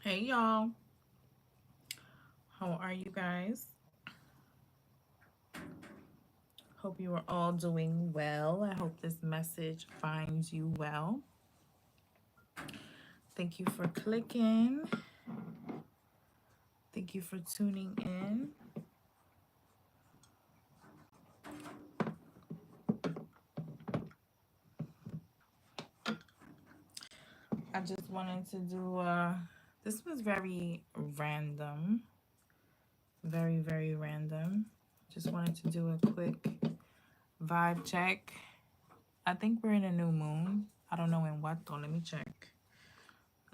Hey y'all, how are you guys? Hope you are all doing well. I hope this message finds you well. Thank you for clicking. Thank you for tuning in. I just wanted to do this was very random. Very random. Just wanted to do a quick vibe check. I think we're in a new moon. I don't know in what though. Let me check.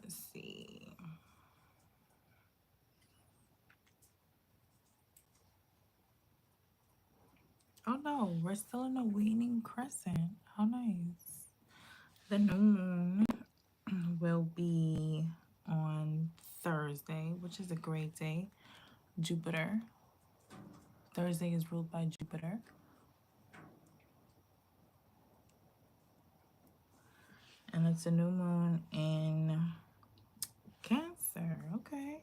Let's see. Oh no, we're still in a waning crescent. How nice. The new moon will be on Thursday, which is a great day. Jupiter. Thursday is ruled by Jupiter. And it's a new moon in Cancer. Okay.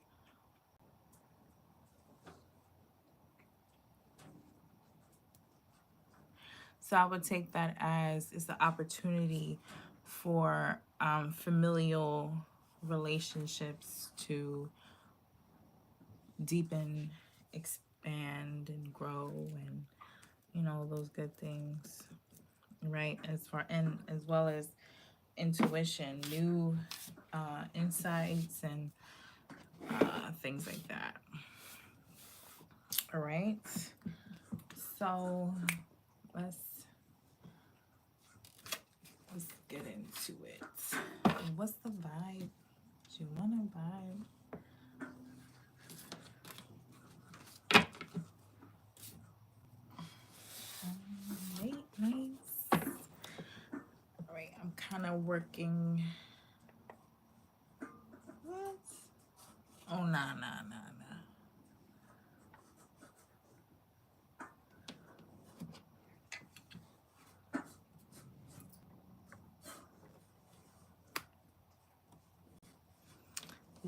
So I would take that as it's the opportunity for familial relationships to deepen, expand, and grow, and those good things, right? And as well as intuition, new insights, and things like that. All right. So let's get into it. What's the vibe? Do you want to vibe? Nice. All right, I'm kind of working. What? Oh, nah.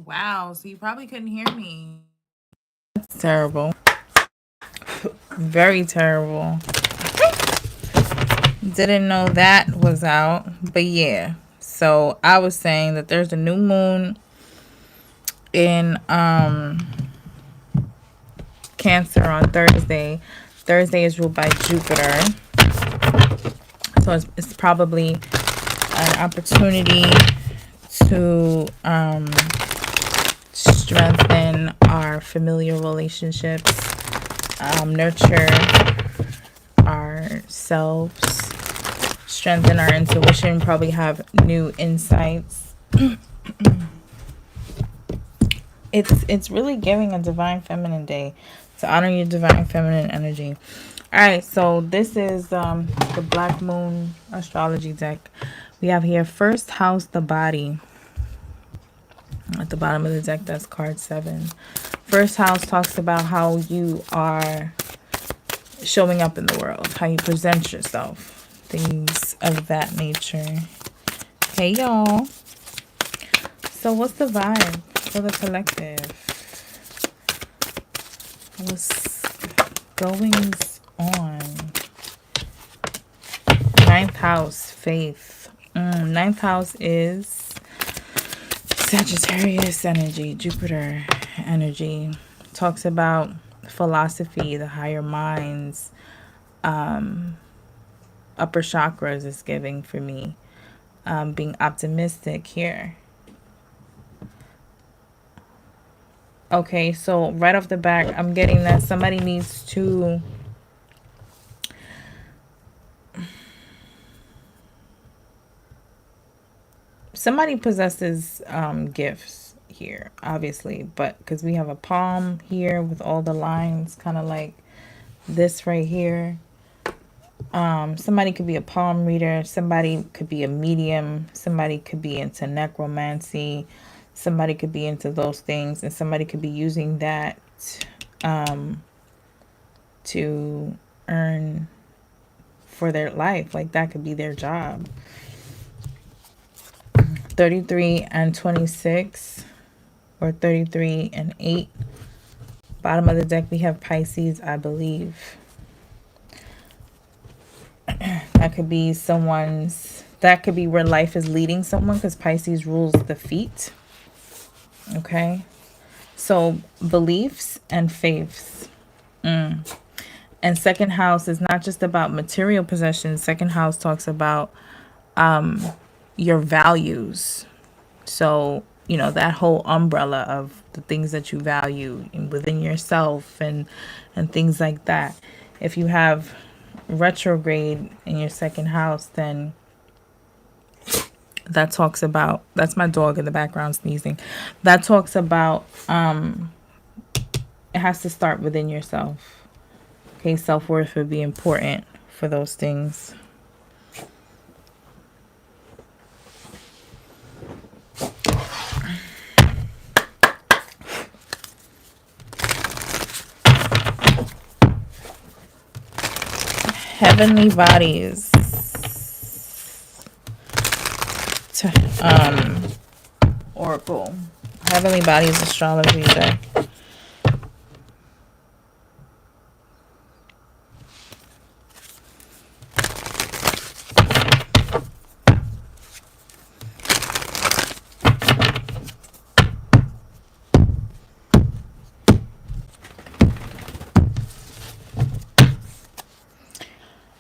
Wow, so you probably couldn't hear me. That's terrible. Very terrible. Didn't know that was out. But yeah. So I was saying that there's a new moon in Cancer on Thursday. Thursday is ruled by Jupiter. So it's probably an opportunity to strengthen our familiar relationships, nurture ourselves, strengthen our intuition, probably have new insights. It's really giving a divine feminine day to honor your divine feminine energy. All right, so this is the Black Moon astrology deck. We have here first house, the body. At the bottom of the deck, that's card 7. First house talks about how you are showing up in the world, how you present yourself, things of that nature. Hey, y'all. So what's the vibe for the collective? What's goings on? Ninth house, faith. Ninth house is Sagittarius energy, Jupiter energy. Talks about philosophy, the higher minds, upper chakras is giving for me. Being optimistic here. Okay, so right off the back, I'm getting that somebody needs to somebody possesses gifts here, obviously, but because we have a palm here with all the lines, kind of like this right here. Somebody could be a palm reader, somebody could be a medium, somebody could be into necromancy, somebody could be into those things, and somebody could be using that to earn for their life. Like that could be their job. 33 and 26. or 33 and 8. Bottom of the deck, we have Pisces, I believe. That could be that could be where life is leading someone, because Pisces rules the feet. Okay. So beliefs and faiths. And second house is not just about material possessions. Second house talks about your values. So, you know, that whole umbrella of the things that you value within yourself and things like that. If you have retrograde in your second house, then that talks about, that's my dog in the background sneezing. That talks about it has to start within yourself. Okay, self-worth would be important for those things. Heavenly bodies. Oracle. Heavenly bodies astrology deck.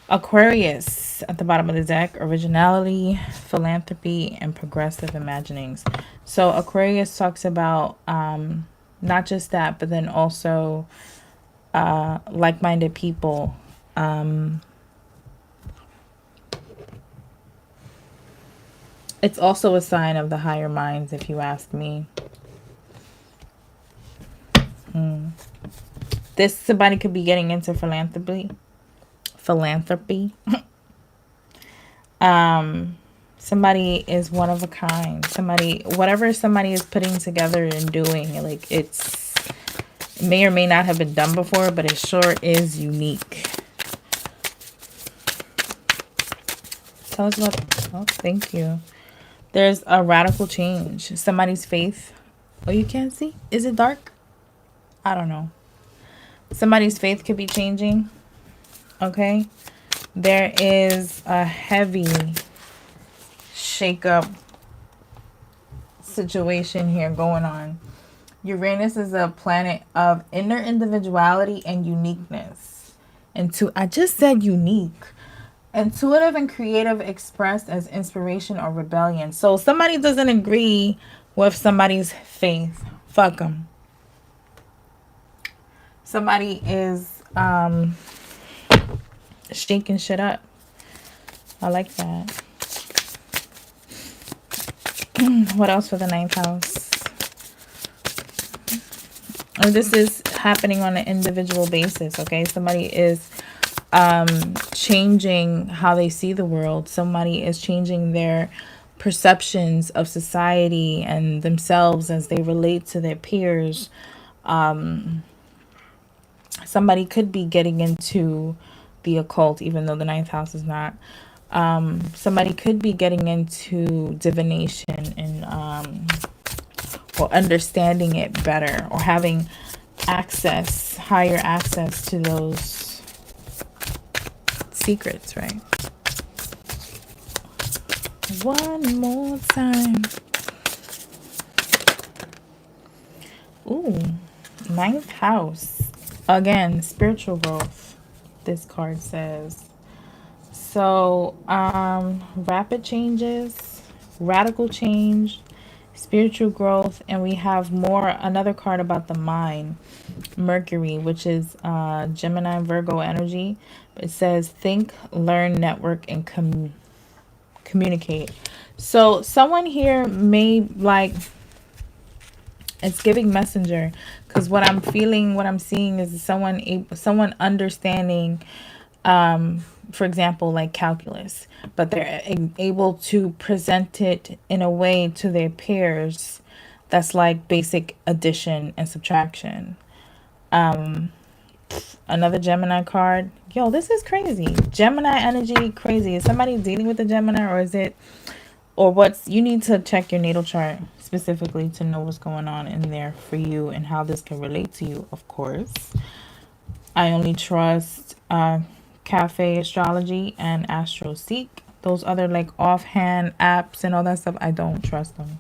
Aquarius at the bottom of the deck, originality, philanthropy, and progressive imaginings. So Aquarius talks about not just that, but then also like-minded people. It's also a sign of the higher minds, if you ask me. This, somebody could be getting into philanthropy. Somebody is one of a kind. Whatever somebody is putting together and doing, like, it may or may not have been done before, but it sure is unique. Tell us about, oh, thank you. There's a radical change. Somebody's faith. Oh, you can't see? Is it dark? I don't know. Somebody's faith could be changing. Okay, there is a heavy shake-up situation here going on. Uranus is a planet of inner individuality and uniqueness. I just said unique. Intuitive and creative, expressed as inspiration or rebellion. So somebody doesn't agree with somebody's faith. Fuck them. Somebody is shaking shit up. I like that. What else for the 9th house? And this is happening on an individual basis, okay? Somebody is changing how they see the world. Somebody is changing their perceptions of society and themselves as they relate to their peers. Somebody could be getting into the occult, even though the 9th house is not. Somebody could be getting into divination and or understanding it better, or having higher access to those secrets, right? One more time. Ooh, 9th house. Again, spiritual growth, this card says. So, rapid changes, radical change, spiritual growth, and we have another card about the mind, Mercury, which is Gemini and Virgo energy. It says think, learn, network, and communicate. So someone here may, like, it's giving messenger, because what I'm feeling, what I'm seeing is someone understanding, for example, like calculus, but they're able to present it in a way to their peers that's like basic addition and subtraction. Another Gemini card. Yo, this is crazy. Gemini energy, crazy. Is somebody dealing with a Gemini, or is it or what's, you need to check your natal chart specifically to know what's going on in there for you and how this can relate to you, of course. I only trust Cafe Astrology and Astro Seek. Those other like offhand apps and all that stuff, I don't trust them.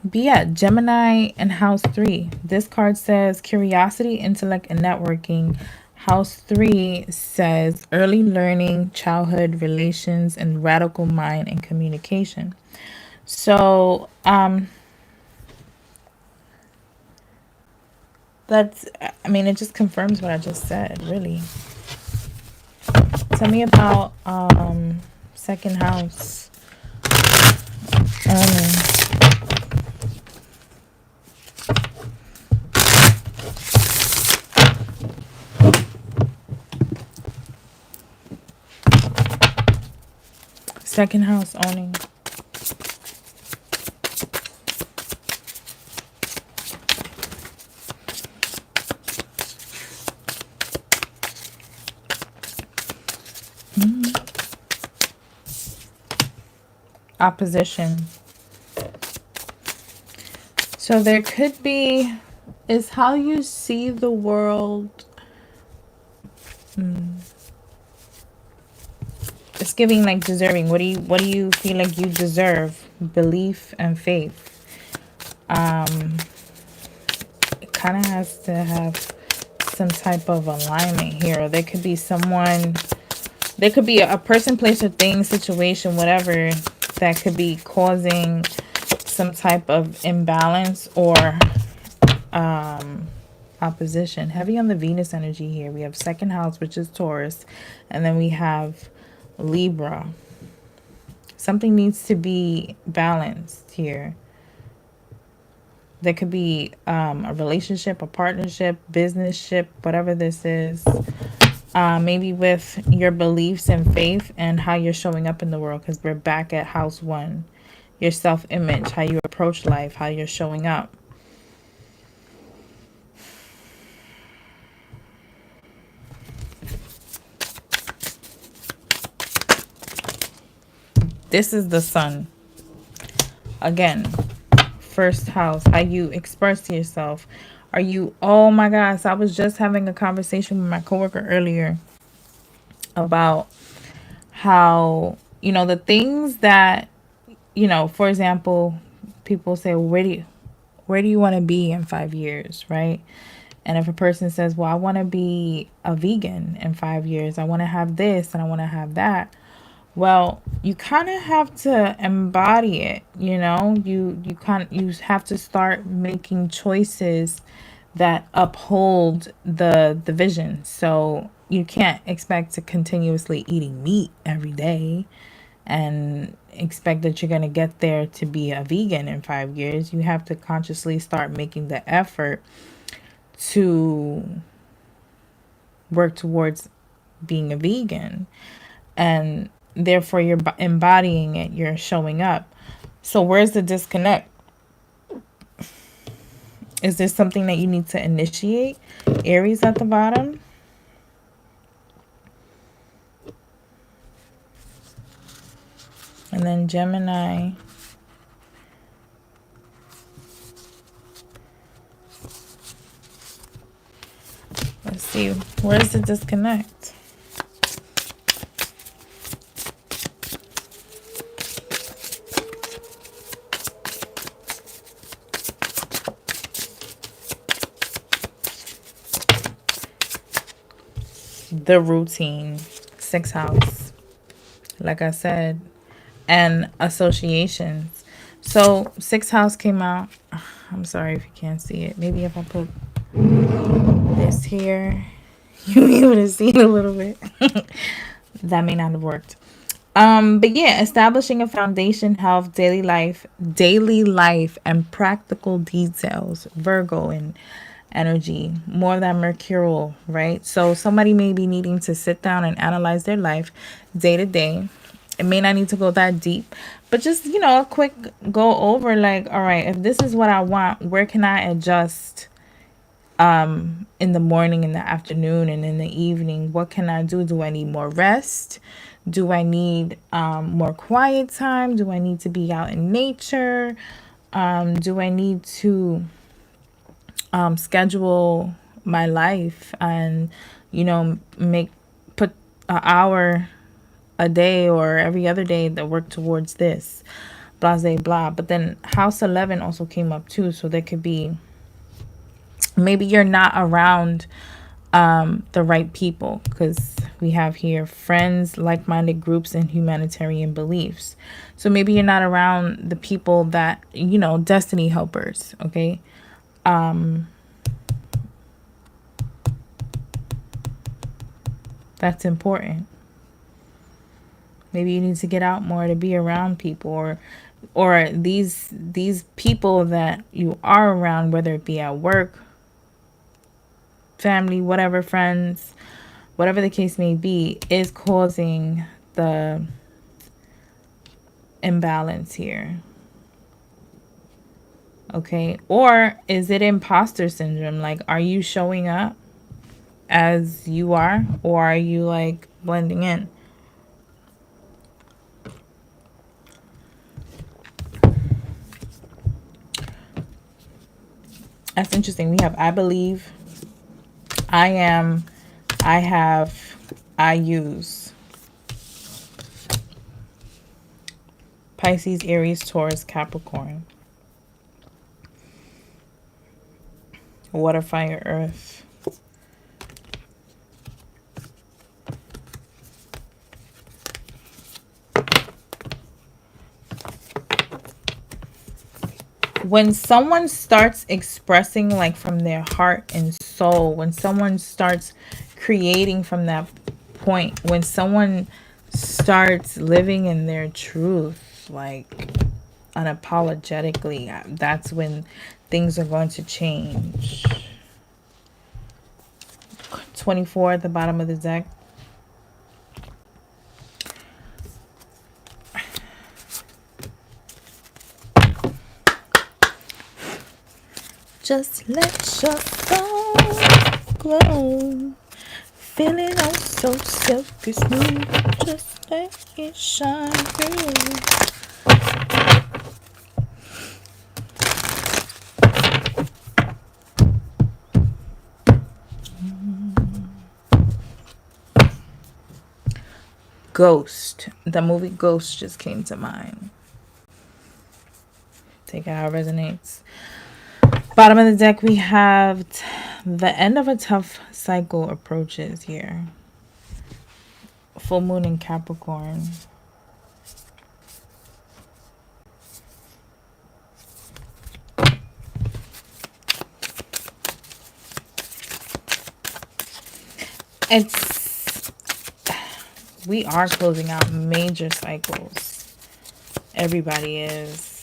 But yeah, Gemini and House 3. This card says curiosity, intellect, and networking. House 3 says early learning, childhood, relations, and radical mind and communication. So, that's, I mean, it just confirms what I just said, really. Tell me about second house. Second house owning. Opposition. So there could be, is how you see the world. It's giving like deserving. What do you feel like you deserve? Belief and faith. It kind of has to have some type of alignment here. There could be someone, there could be a person, place, or thing, situation, whatever, that could be causing some type of imbalance or opposition. Heavy on the Venus energy here. We have second house, which is Taurus, and then we have Libra. Something needs to be balanced here. There could be a relationship, a partnership, business ship, whatever this is. Maybe with your beliefs and faith and how you're showing up in the world, because we're back at house 1. Your self-image, how you approach life, how you're showing up. This is the sun. Again, first house, how you express yourself. Are you, oh my gosh, I was just having a conversation with my coworker earlier about how, you know, the things that, you know, for example, people say, where do you want to be in 5 years, right? And if a person says, well, I want to be a vegan in 5 years, I want to have this and I want to have that. Well, you kind of have to embody it, you know, you have to start making choices that uphold the vision. So you can't expect to continuously eating meat every day and expect that you're going to get there to be a vegan in 5 years. You have to consciously start making the effort to work towards being a vegan, and therefore you're embodying it, you're showing up. So where's the disconnect? Is there something that you need to initiate? Aries at the bottom. And then Gemini. Let's see, where's the disconnect? The routine, 6th house, like I said, and associations. So 6th house came out. I'm sorry if you can't see it. Maybe if I put this here, you'll be able to see it a little bit. That may not have worked. But yeah, establishing a foundation, health, daily life, and practical details. Virgo and energy, more than mercurial, right? So somebody may be needing to sit down and analyze their life day to day. It may not need to go that deep, but just, you know, a quick go over, like, all right, if this is what I want, where can I adjust in the morning, in the afternoon, and in the evening. What can I do? Do I need more rest? Do I need more quiet time? Do I need to be out in nature? Do I need to schedule my life and, put an hour a day or every other day that work towards this? Blah, blah, blah. But then house 11 also came up too. So there could be, maybe you're not around the right people, because we have here friends, like-minded groups, and humanitarian beliefs. So maybe you're not around the people that, destiny helpers. Okay. That's important. Maybe you need to get out more to be around people, or these people that you are around, whether it be at work, family, whatever, friends, whatever the case may be, is causing the imbalance here. Okay. Or is it imposter syndrome? Like, are you showing up as you are, or are you like blending in? That's interesting. We have I believe, I am, I have, I use. Pisces, Aries, Taurus, Capricorn. Water, fire, earth. When someone starts expressing like from their heart and soul, when someone starts creating from that point, when someone starts living in their truth, like unapologetically, that's when things are going to change. 24 at the bottom of the deck. Just let your soul glow. Feel it all so silky smooth. Just let it shine through. Ghost. The movie Ghost just came to mind. Take it how it resonates. Bottom of the deck, we have the end of a tough cycle approaches here. Full moon in Capricorn. We are closing out major cycles. Everybody is.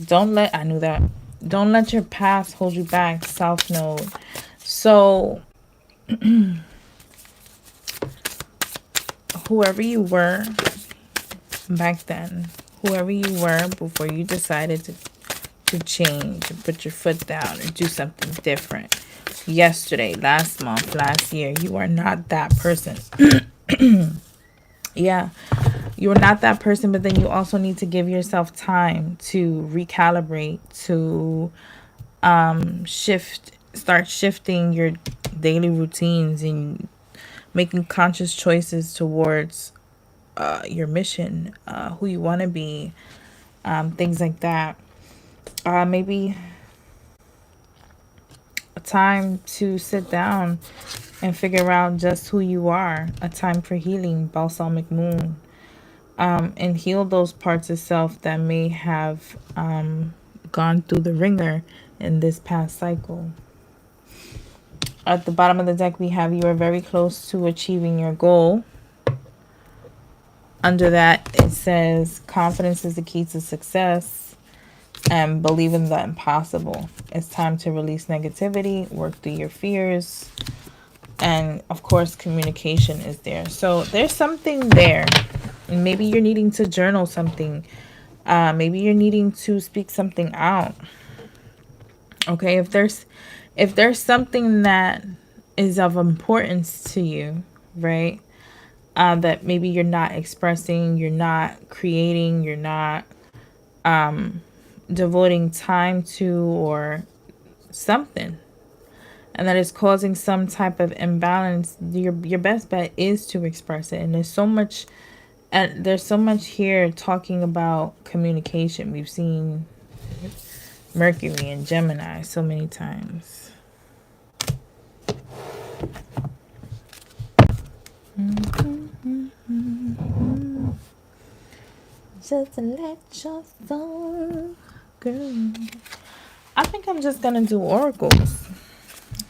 Don't let your past hold you back. South Node. So whoever you were back then, whoever you were before you decided to change and put your foot down and do something different, yesterday, last month, last year, you are not that person. Yeah, you're not that person, but then you also need to give yourself time to recalibrate, to start shifting your daily routines and making conscious choices towards your mission, who you want to be, things like that. Maybe a time to sit down and figure out just who you are. A time for healing, balsamic moon. And heal those parts of self that may have gone through the ringer in this past cycle. At the bottom of the deck, we have you are very close to achieving your goal. Under that, it says confidence is the key to success, and believe in the impossible. It's time to release negativity, work through your fears, and of course, communication is there. So there's something there. Maybe you're needing to journal something. Maybe you're needing to speak something out. Okay, if there's something that is of importance to you, right? That maybe you're not expressing, you're not creating, you're not devoting time to, or something, and that is causing some type of imbalance, your best bet is to express it. And there's so much here talking about communication. We've seen Mercury and Gemini so many times. Just let your soul go. I think I'm just gonna do oracles.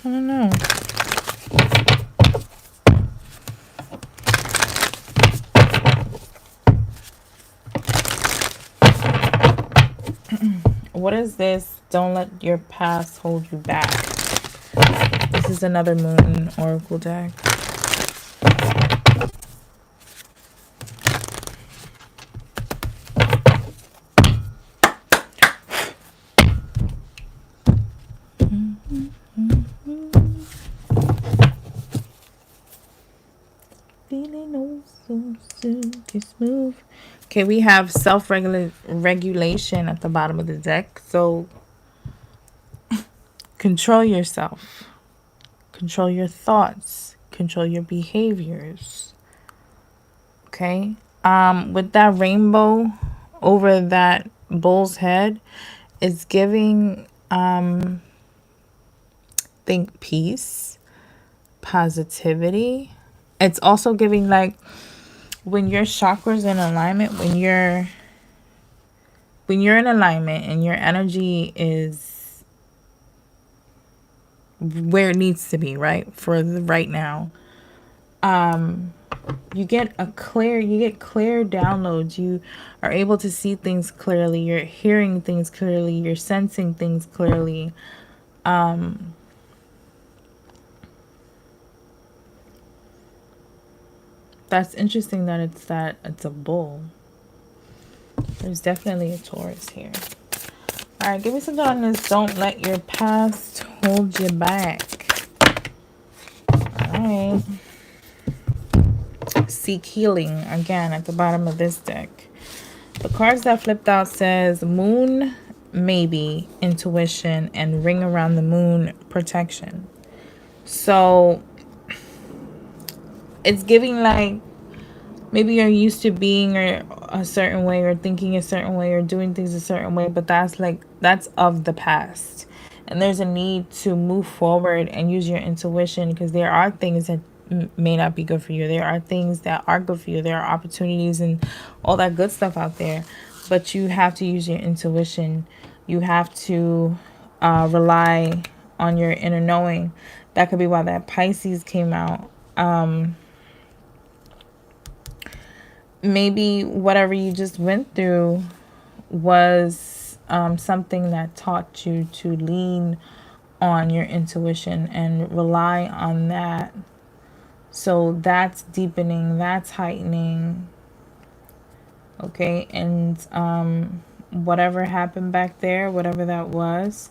I don't know. What is this? Don't let your past hold you back. This is another moon oracle deck. Feeling oh so silky smooth. Okay, we have self-regulation at the bottom of the deck. So control yourself. Control your thoughts. Control your behaviors. Okay? With that rainbow over that bull's head, it's giving think peace, positivity. It's also giving, like, when your chakras in alignment, when you're in alignment and your energy is where it needs to be, right, for the right now, you get clear downloads. You are able to see things clearly, you're hearing things clearly, you're sensing things clearly. That's interesting that it's a bull. There's definitely a Taurus here. All right, give me something on this. Don't let your past hold you back. All right. Seek healing again at the bottom of this deck. The cards that flipped out says moon, maybe, intuition, and ring around the moon, protection. So it's giving, like, maybe you're used to being a certain way, or thinking a certain way, or doing things a certain way, but that's of the past. And there's a need to move forward and use your intuition, because there are things that may not be good for you. There are things that are good for you. There are opportunities and all that good stuff out there. But you have to use your intuition. You have to rely on your inner knowing. That could be why that Pisces came out. Maybe whatever you just went through was something that taught you to lean on your intuition and rely on that. So that's deepening, that's heightening. Okay, and whatever happened back there, whatever that was,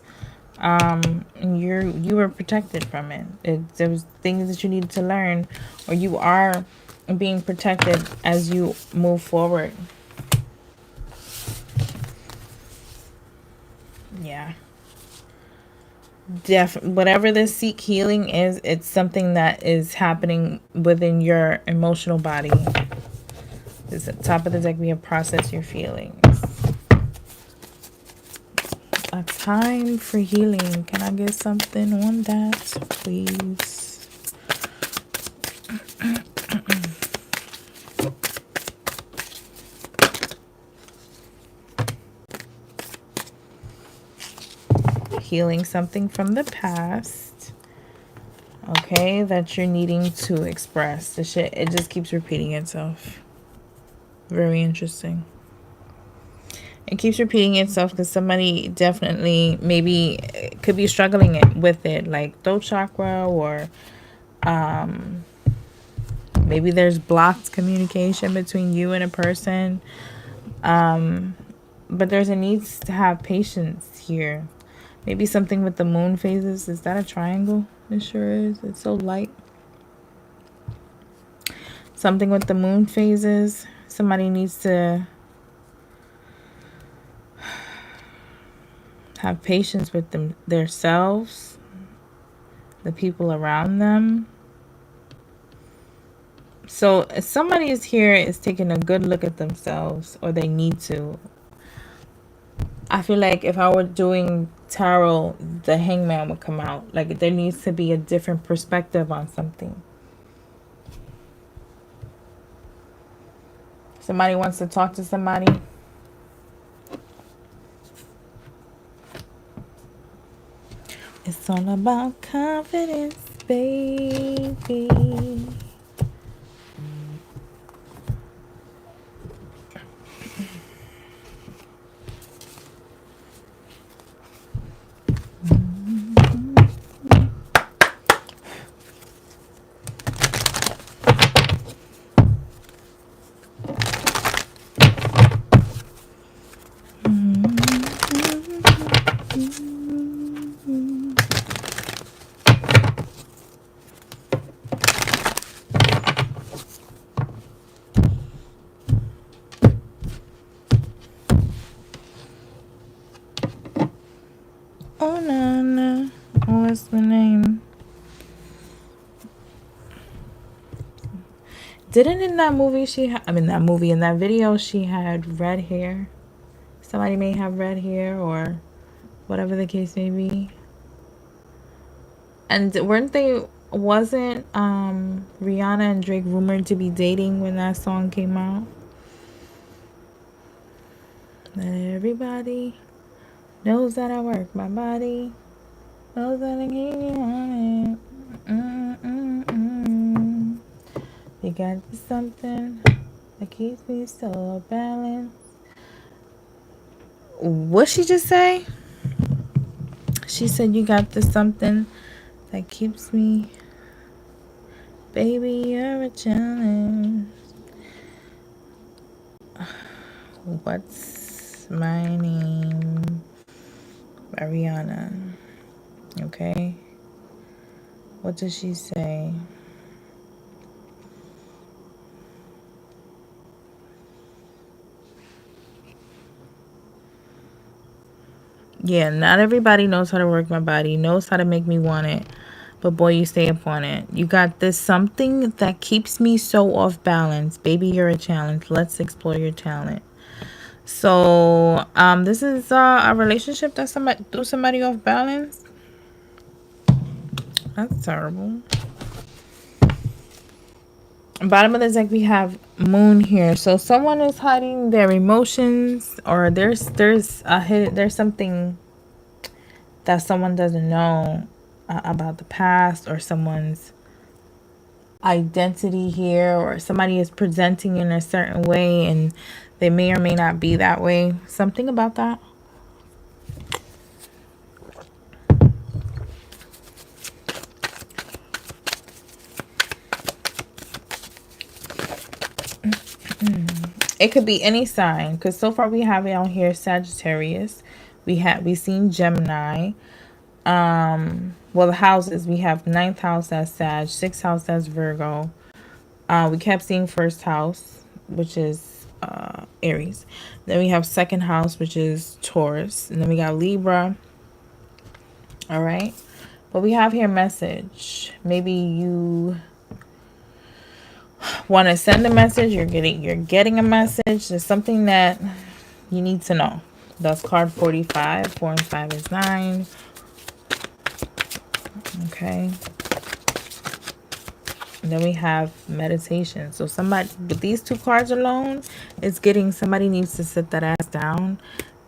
you were protected from it. There was things that you needed to learn, or you are being protected as you move forward. Yeah. Whatever this seek healing is, it's something that is happening within your emotional body. This at the top of the deck, we have process your feelings. A time for healing. Can I get something on that, please? Healing something from the past, okay, that you're needing to express. The shit, it just keeps repeating itself. Very interesting. It keeps repeating itself because somebody definitely maybe could be struggling with it, like throat chakra, or maybe there's blocked communication between you and a person. But there's a need to have patience here. Maybe something with the moon phases. Is that a triangle? It sure is. It's so light. Something with the moon phases. Somebody needs to have patience with themselves, the people around them. So if somebody is here is taking a good look at themselves, or they need to. I feel like if I were doing tarot, the Hangman would come out. Like there needs to be a different perspective on something. Somebody wants to talk to somebody. It's all about confidence, baby. Oh, no, no. What's the name? Didn't in that movie in that video, she had red hair. Somebody may have red hair or whatever the case may be. And wasn't Rihanna and Drake rumored to be dating when that song came out? Everybody knows that I work my body. Knows that I keep you on it. You got something that keeps me so balanced. What'd she just say? She said you got this something that keeps me. Baby, you're a challenge. What's my name? Ariana. Okay. What does she say? Yeah, not everybody knows how to work my body, knows how to make me want it. But boy, you stay up on it. You got this something that keeps me so off balance. Baby, you're a challenge. Let's explore your talent. So, this is a relationship that threw somebody off balance. That's terrible. Bottom of the deck, we have moon here. So someone is hiding their emotions, or there's something that someone doesn't know about the past, or someone's identity here, or somebody is presenting in a certain way and they may or may not be that way. Something about that. It could be any sign, because so far we have it on here Sagittarius. We seen Gemini. Well, the houses, we have 9th house as Sag, 6th house as Virgo. We kept seeing 1st house, which is Aries. Then we have 2nd house, which is Taurus. And then we got Libra. All right. But we have here message. Maybe you want to send a message. You're getting a message. There's something that you need to know. That's card 45. 4 and 5 is 9. Okay. And then we have meditation. So somebody with these 2 cards alone, it's getting somebody needs to sit that ass down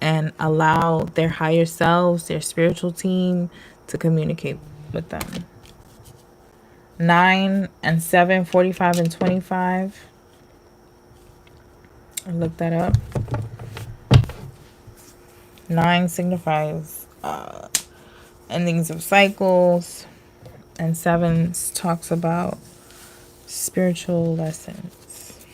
and allow their higher selves, their spiritual team, to communicate with them. 9 and 7, 45 and 25. I looked that up. 9 signifies endings of cycles, and 7 talks about spiritual lessons.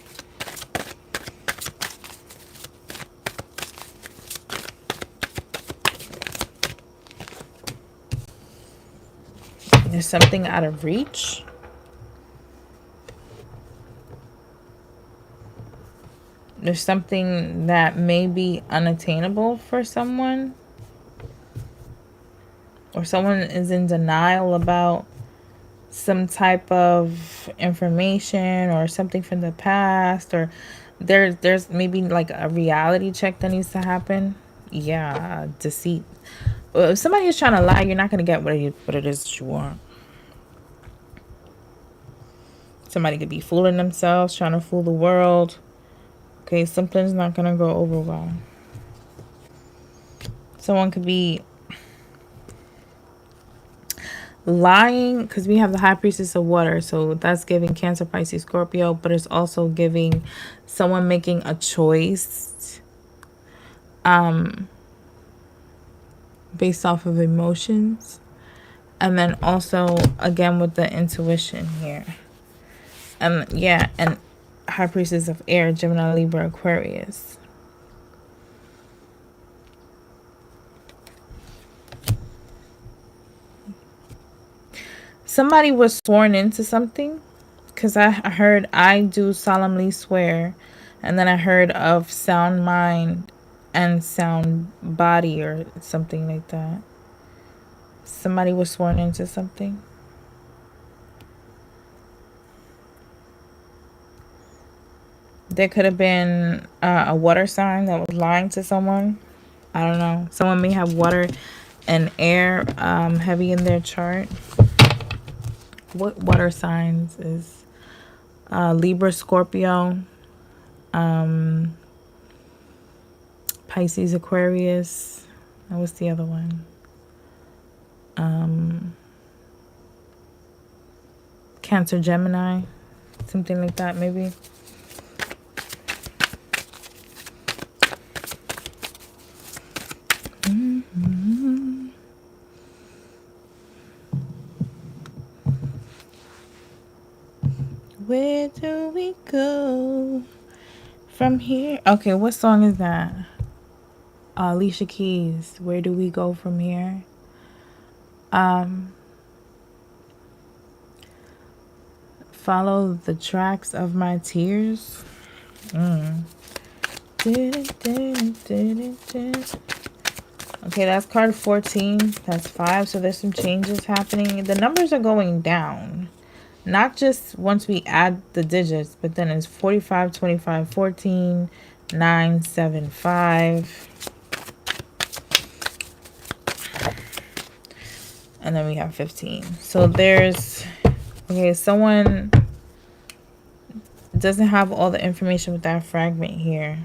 There's something out of reach. There's something that may be unattainable for someone. Or someone is in denial about some type of information or something from the past, or there's maybe like a reality check that needs to happen. Yeah, deceit. If somebody is trying to lie, you're not going to get what it is that you want. Somebody could be fooling themselves, trying to fool the world. Okay, something's not going to go over well. Someone could be lying, because we have the high priestess of water, so that's giving Cancer, Pisces, Scorpio, but it's also giving someone making a choice based off of emotions, and then also again with the intuition here. Yeah, and high priestess of air, Gemini, Libra, Aquarius. Somebody was sworn into something, because I heard I do solemnly swear, and then I heard of sound mind and sound body or something like that. Somebody was sworn into something. There could have been a water sign that was lying to someone. I don't know. Someone may have water and air heavy in their chart. What water signs is Libra, Scorpio, Pisces, Aquarius. And what's the other one? Cancer, Gemini. Something like that, maybe. Where do we go from here? Okay, what song is that? Alicia Keys, Where Do We Go From Here? Follow the tracks of my tears. Okay, that's card 14. That's 5, so there's some changes happening. The numbers are going down. Not just once we add the digits, but then it's 45, 25, 14, 9, 7, 5. And then we have 15. So there's, okay, someone doesn't have all the information with that fragment here.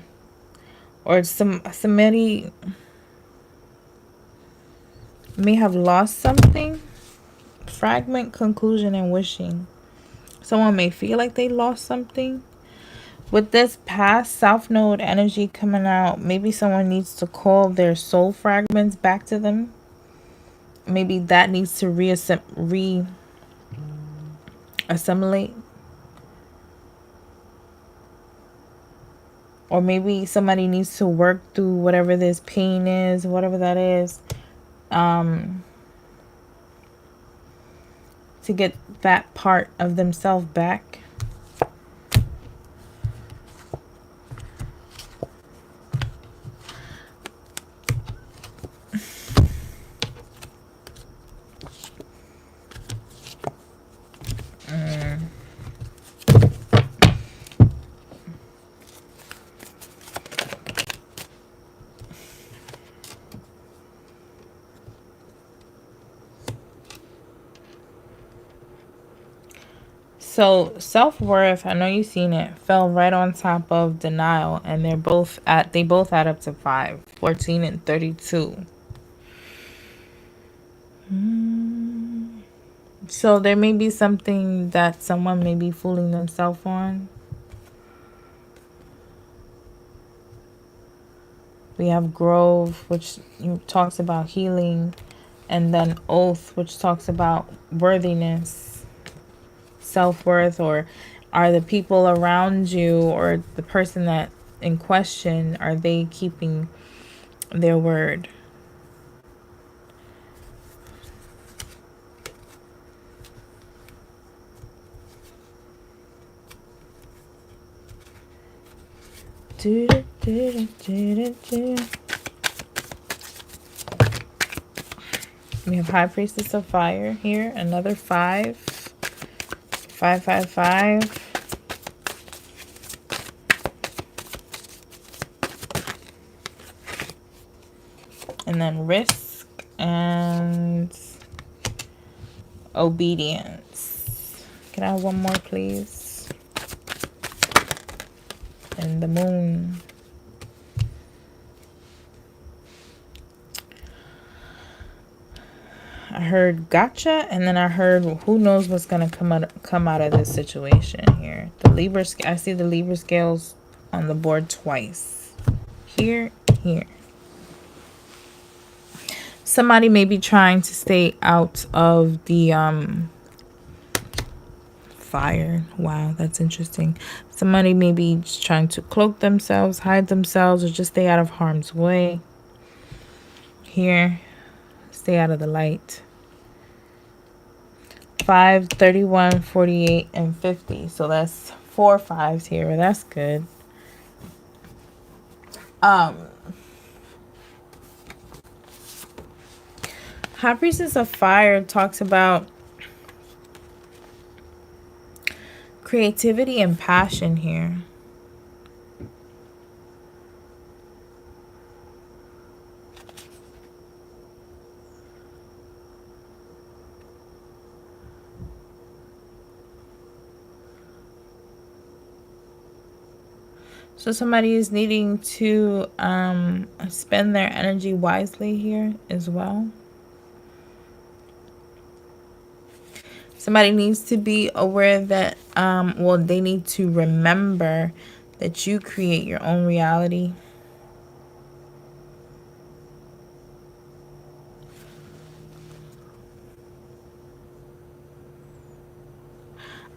Or somebody may have lost something. Fragment, conclusion, and wishing. Someone may feel like they lost something. With this past South Node energy coming out, maybe someone needs to call their soul fragments back to them. Maybe that needs to assimilate. Or maybe somebody needs to work through whatever this pain is, whatever that is, to get that part of themselves back. So self-worth, I know you've seen it, fell right on top of denial, and they both add up to 5, 14 and 32. So there may be something that someone may be fooling themselves on. We have Grove, which talks about healing, and then Oath, which talks about worthiness, self-worth, or are the people around you or the person that in question, are they keeping their word? We have High Priestess of Fire here. Another 5. 555. And then risk and obedience. Can I have one more, please? And the moon. I heard gotcha, and then I heard who knows what's gonna come out of this situation here. The Libra, I see the Libra scales on the board twice. Here. Somebody may be trying to stay out of the fire. Wow, that's interesting. Somebody may be just trying to cloak themselves, hide themselves, or just stay out of harm's way. Here, stay out of the light. 5, 31, 48, and 50. So that's 4 5s here. That's good. High Priestess of Fire talks about creativity and passion here. So somebody is needing to spend their energy wisely here as well. Somebody needs to be aware that, well, they need to remember that you create your own reality.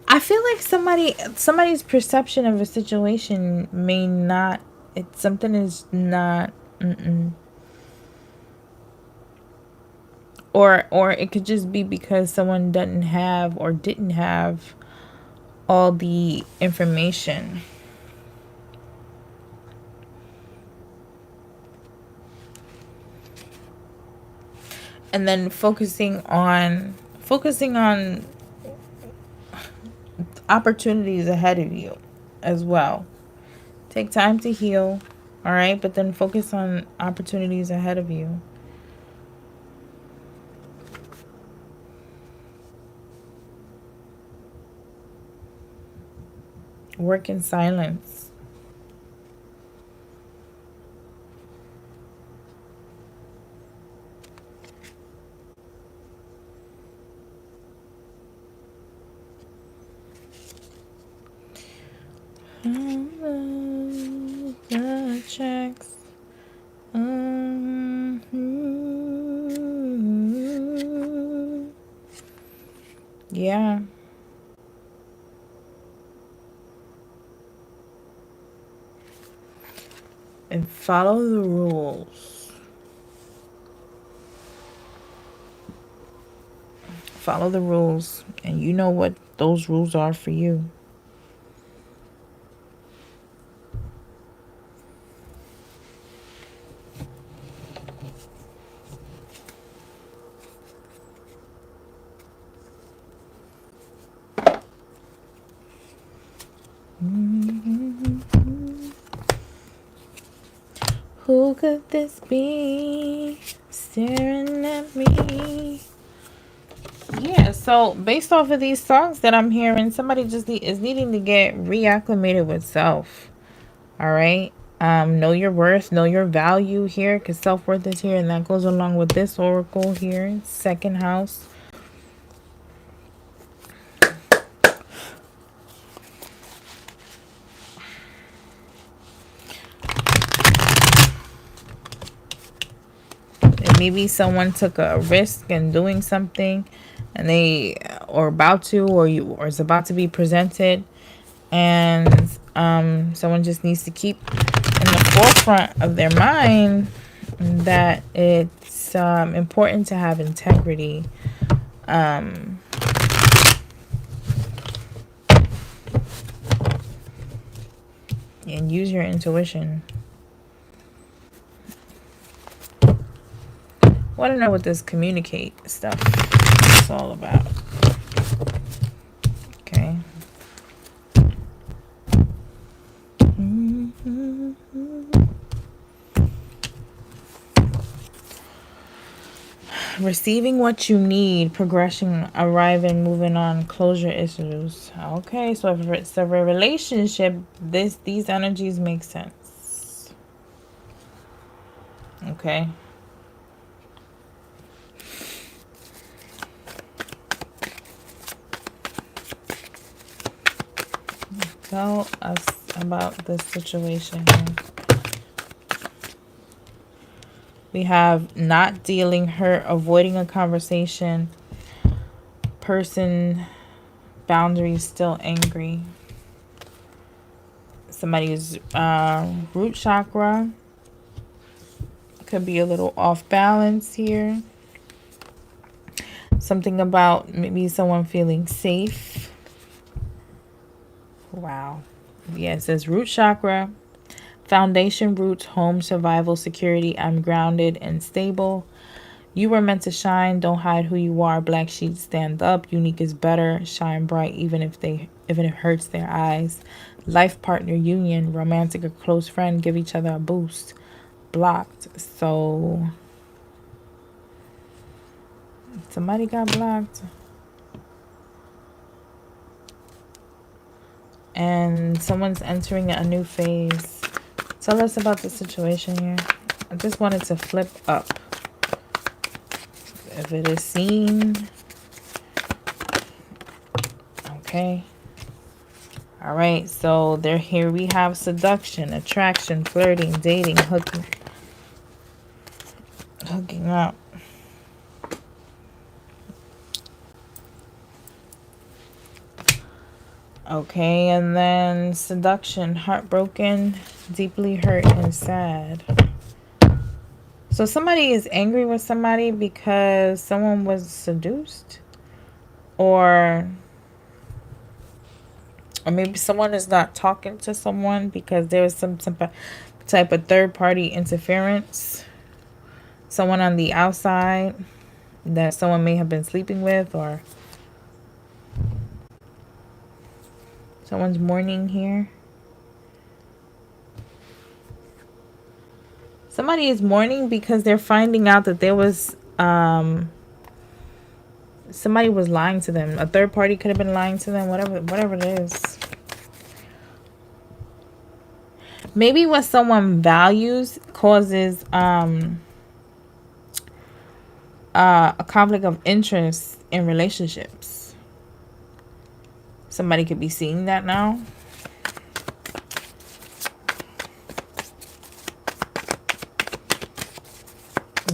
I feel like somebody's perception of a situation may not, something is not, or it could just be because someone doesn't have or didn't have all the information. And then focusing on opportunities ahead of you as well. Take time to heal, all right? But then focus on opportunities ahead of you. Work in silence. The checks. Yeah. And follow the rules. Follow the rules, and you know what those rules are for you. Who could this be staring at me? Yeah, so based off of these songs that I'm hearing, somebody just is needing to get reacclimated with self. All right. Know your worth, know your value here, because self-worth is here, and that goes along with this oracle here, second house. Maybe someone took a risk in doing something, and they or about to, or is about to be presented, and someone just needs to keep in the forefront of their mind that it's important to have integrity. and use your intuition. Want to know what this communicate stuff is all about. Okay. Receiving what you need, progression, arriving, moving on, closure issues. Okay, so if it's a relationship, these energies make sense. Okay. Tell us about this situation here. We have not dealing, hurt, avoiding a conversation, person, boundaries, still angry. Somebody's root chakra could be a little off balance here. Something about maybe someone feeling safe. Wow. Yeah, it says root chakra, foundation, roots, home, survival, security. I'm grounded and stable. You were meant to shine. Don't hide who you are. Black sheep, stand up. Unique is better. Shine bright even if it hurts their eyes. Life partner, union, romantic or close friend. Give each other a boost. Blocked. So somebody got blocked. And someone's entering a new phase. Tell us about the situation here. I just wanted to flip up. If it is seen. Okay. All right. So here we have seduction, attraction, flirting, dating, hooking up. Okay, and then seduction, heartbroken, deeply hurt and sad. So somebody is angry with somebody because someone was seduced, or maybe someone is not talking to someone because there was some type of third-party interference. Someone on the outside that someone may have been sleeping with, or someone's mourning here. Somebody is mourning because they're finding out that there was somebody was lying to them. A third party could have been lying to them, whatever it is. Maybe what someone values causes a conflict of interest in relationships. Somebody could be seeing that now.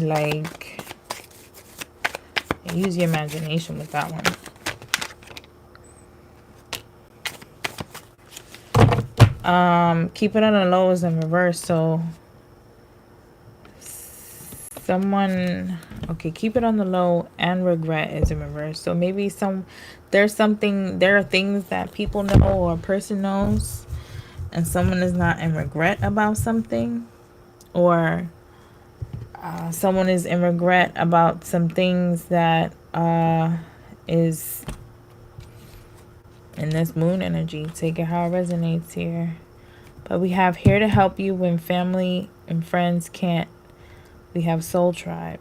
Like, use your imagination with that one. Keep it on the low is in reverse. So someone, okay, keep it on the low and regret is in reverse. So maybe there are things that people know or a person knows, and someone is not in regret about something, or someone is in regret about some things that is in this moon energy. Take it how it resonates here. But we have here to help you when family and friends can't. We have soul tribe.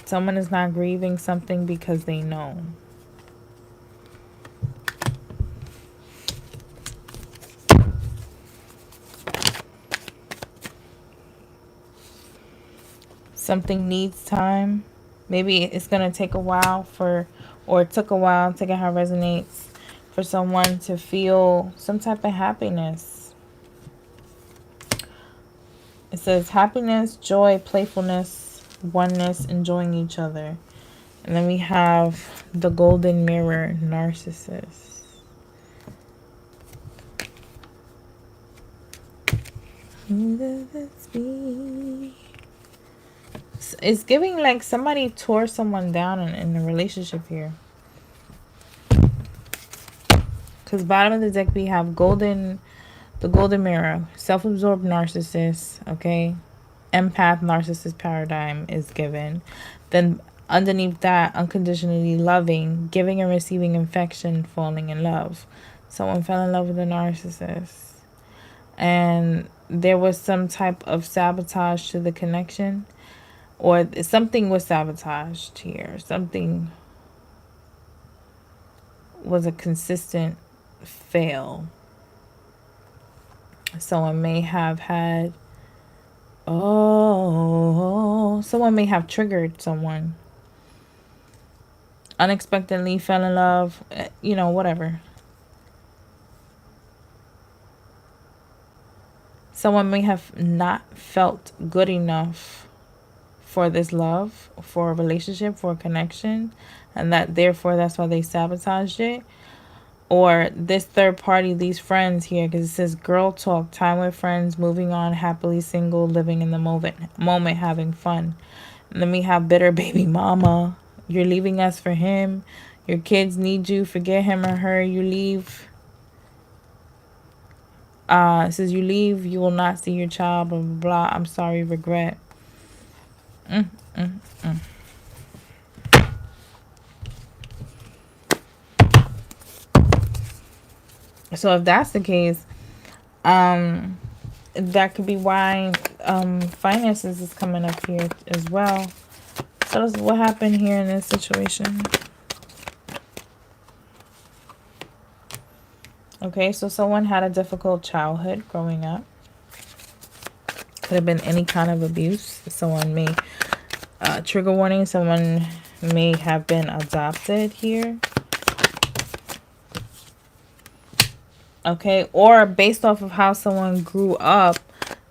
Someone is not grieving something because they know. Something needs time. Maybe it's going to take a while or it took a while, take it how it resonates, for someone to feel some type of happiness. It says happiness, joy, playfulness, oneness, enjoying each other. And then we have the golden mirror, narcissist. Who does this be? It's giving like somebody tore someone down in a relationship here. Because bottom of the deck we have the golden mirror, self-absorbed narcissist, okay? Empath narcissist paradigm is given. Then underneath that, unconditionally loving, giving and receiving affection, falling in love. Someone fell in love with a narcissist. And there was some type of sabotage to the connection, or something was sabotaged here. Something was a consistent fail. Someone may have had, someone may have triggered someone. Unexpectedly fell in love, whatever. Someone may have not felt good enough for this love, for a relationship, for a connection, and that therefore that's why they sabotaged it. Or this third party, these friends here, because it says girl talk, time with friends, moving on, happily single, living in the moment, having fun. And then we have bitter baby mama. You're leaving us for him. Your kids need you. Forget him or her. You leave. It says you leave, you will not see your child, blah, blah, blah. I'm sorry, regret. So if that's the case, that could be why finances is coming up here as well. Tell us what happened here in this situation. Okay, so someone had a difficult childhood growing up. Could have been any kind of abuse. Someone may, trigger warning, someone may have been adopted here. Okay, or based off of how someone grew up,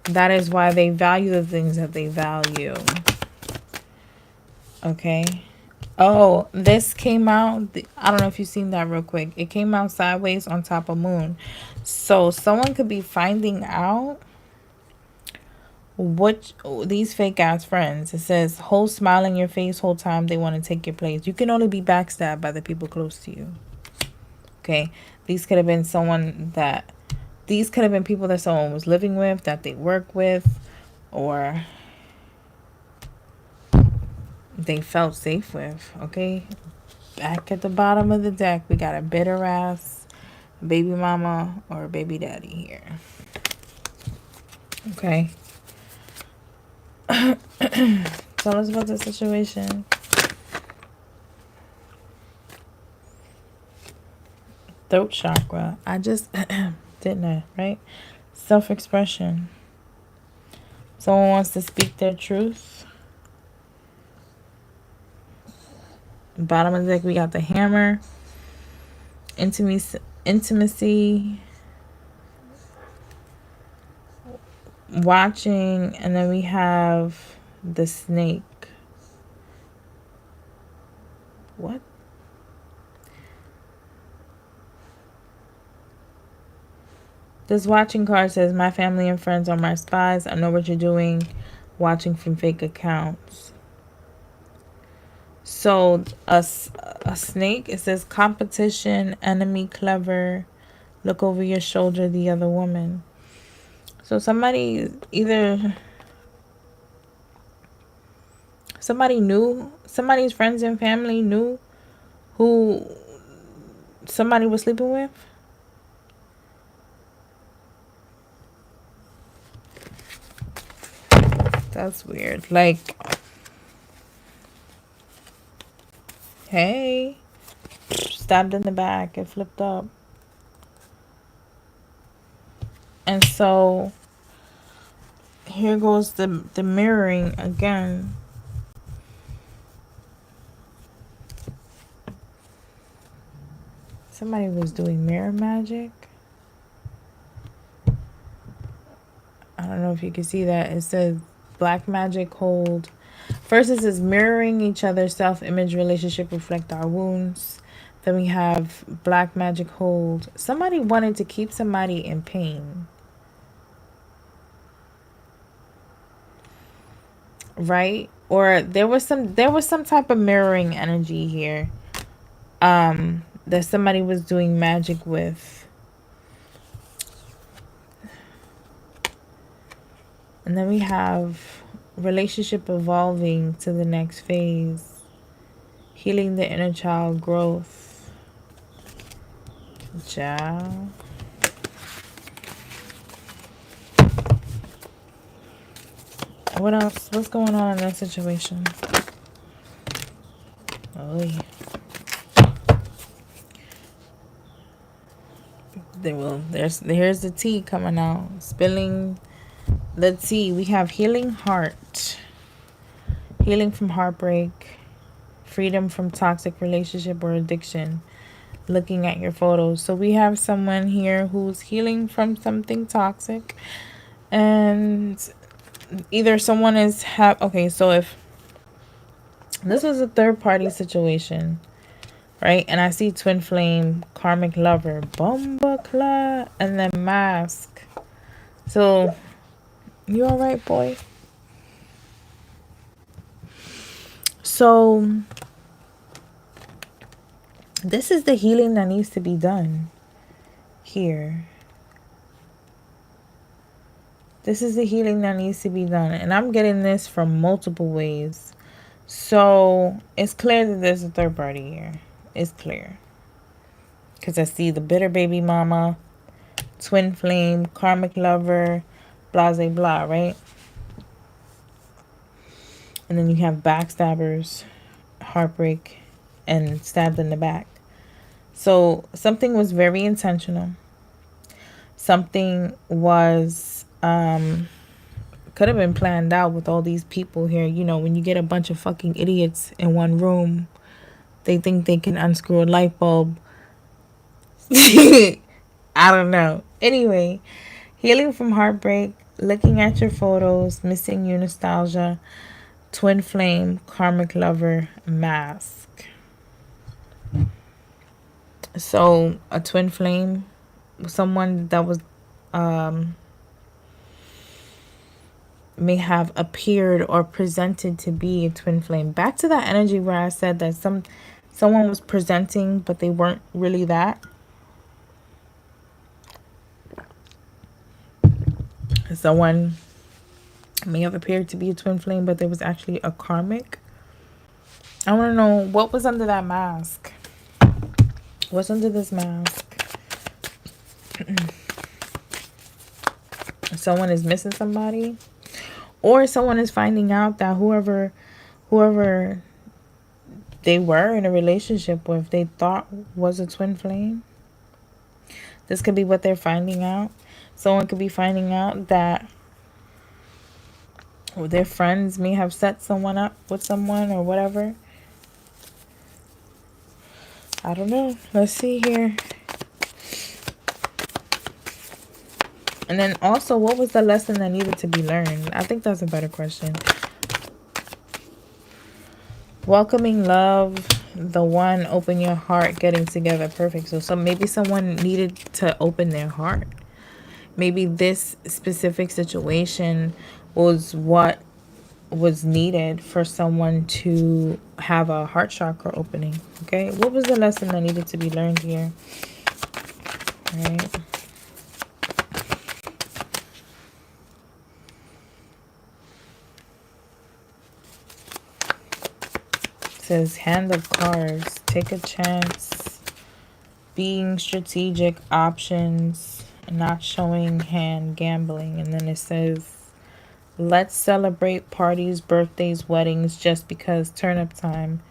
that is why they value the things that they value. Okay. Oh, this came out, I don't know if you've seen that real quick. It came out sideways on top of moon. So someone could be finding out what these fake ass friends. It says whole smile in your face whole time they want to take your place. You can only be backstabbed by the people close to you. Okay. These could have been people that someone was living with, that they work with, or they felt safe with. Okay. Back at the bottom of the deck, we got a bitter ass baby mama or baby daddy here. Okay. Tell us about the situation. Throat chakra. I just didn't I, right? Self-expression. Someone wants to speak their truth. Bottom of the deck, we got the hammer. Intimacy. Watching. And then we have the snake. What? This watching card says, my family and friends are my spies. I know what you're doing. Watching from fake accounts. So a snake, it says competition, enemy, clever, look over your shoulder, the other woman. So somebody knew, somebody's friends and family knew who somebody was sleeping with. That's weird. Like, hey, stabbed in the back, it flipped up. And so here goes the mirroring again. Somebody was doing mirror magic. I don't know if you can see that. It says black magic hold. First it says mirroring each other's self-image relationship reflect our wounds. Then we have black magic hold. Somebody wanted to keep somebody in pain. Right? Or there was some type of mirroring energy here. that somebody was doing magic with. And then we have relationship evolving to the next phase. Healing the inner child growth. Ciao. What else? What's going on in that situation? Oh, yeah. Here's the tea coming out. Spilling the tea. We have healing heart. Healing from heartbreak. Freedom from toxic relationship or addiction. Looking at your photos. So we have someone here who's healing from something toxic. And either someone is okay, so if this was a third party situation, right? And I see twin flame, karmic lover, bomba cla, and then mask. So you all right, boy? So this is the healing that needs to be done here. This is the healing that needs to be done. And I'm getting this from multiple ways. So it's clear that there's a third party here. It's clear. Because I see the bitter baby mama, twin flame, karmic lover, blah, blah, blah, right? And then you have backstabbers, heartbreak, and stabbed in the back. So something was very intentional. Something was, could have been planned out with all these people here. You know, when you get a bunch of fucking idiots in one room, they think they can unscrew a light bulb. I don't know. Anyway, healing from heartbreak, looking at your photos, missing you, nostalgia, twin flame, karmic lover, mask. So a twin flame, someone that was may have appeared or presented to be a twin flame. Back to that energy where I said that someone was presenting but they weren't really that. Someone may have appeared to be a twin flame, but there was actually a karmic. I want to know what was under that mask. What's under this mask? Someone is missing somebody, or someone is finding out that whoever they were in a relationship with, they thought was a twin flame. This could be what they're finding out. Someone could be finding out that their friends may have set someone up with someone or whatever. I don't know. Let's see here. And then also, what was the lesson that needed to be learned? I think that's a better question. Welcoming love, the one, open your heart, getting together. Perfect. So maybe someone needed to open their heart. Maybe this specific situation was what was needed for someone to have a heart chakra opening. Okay, what was the lesson that needed to be learned here? All right. It says hand of cards, take a chance, being strategic, options, not showing hand, gambling. And then it says, let's celebrate parties, birthdays, weddings, just because, turn up time.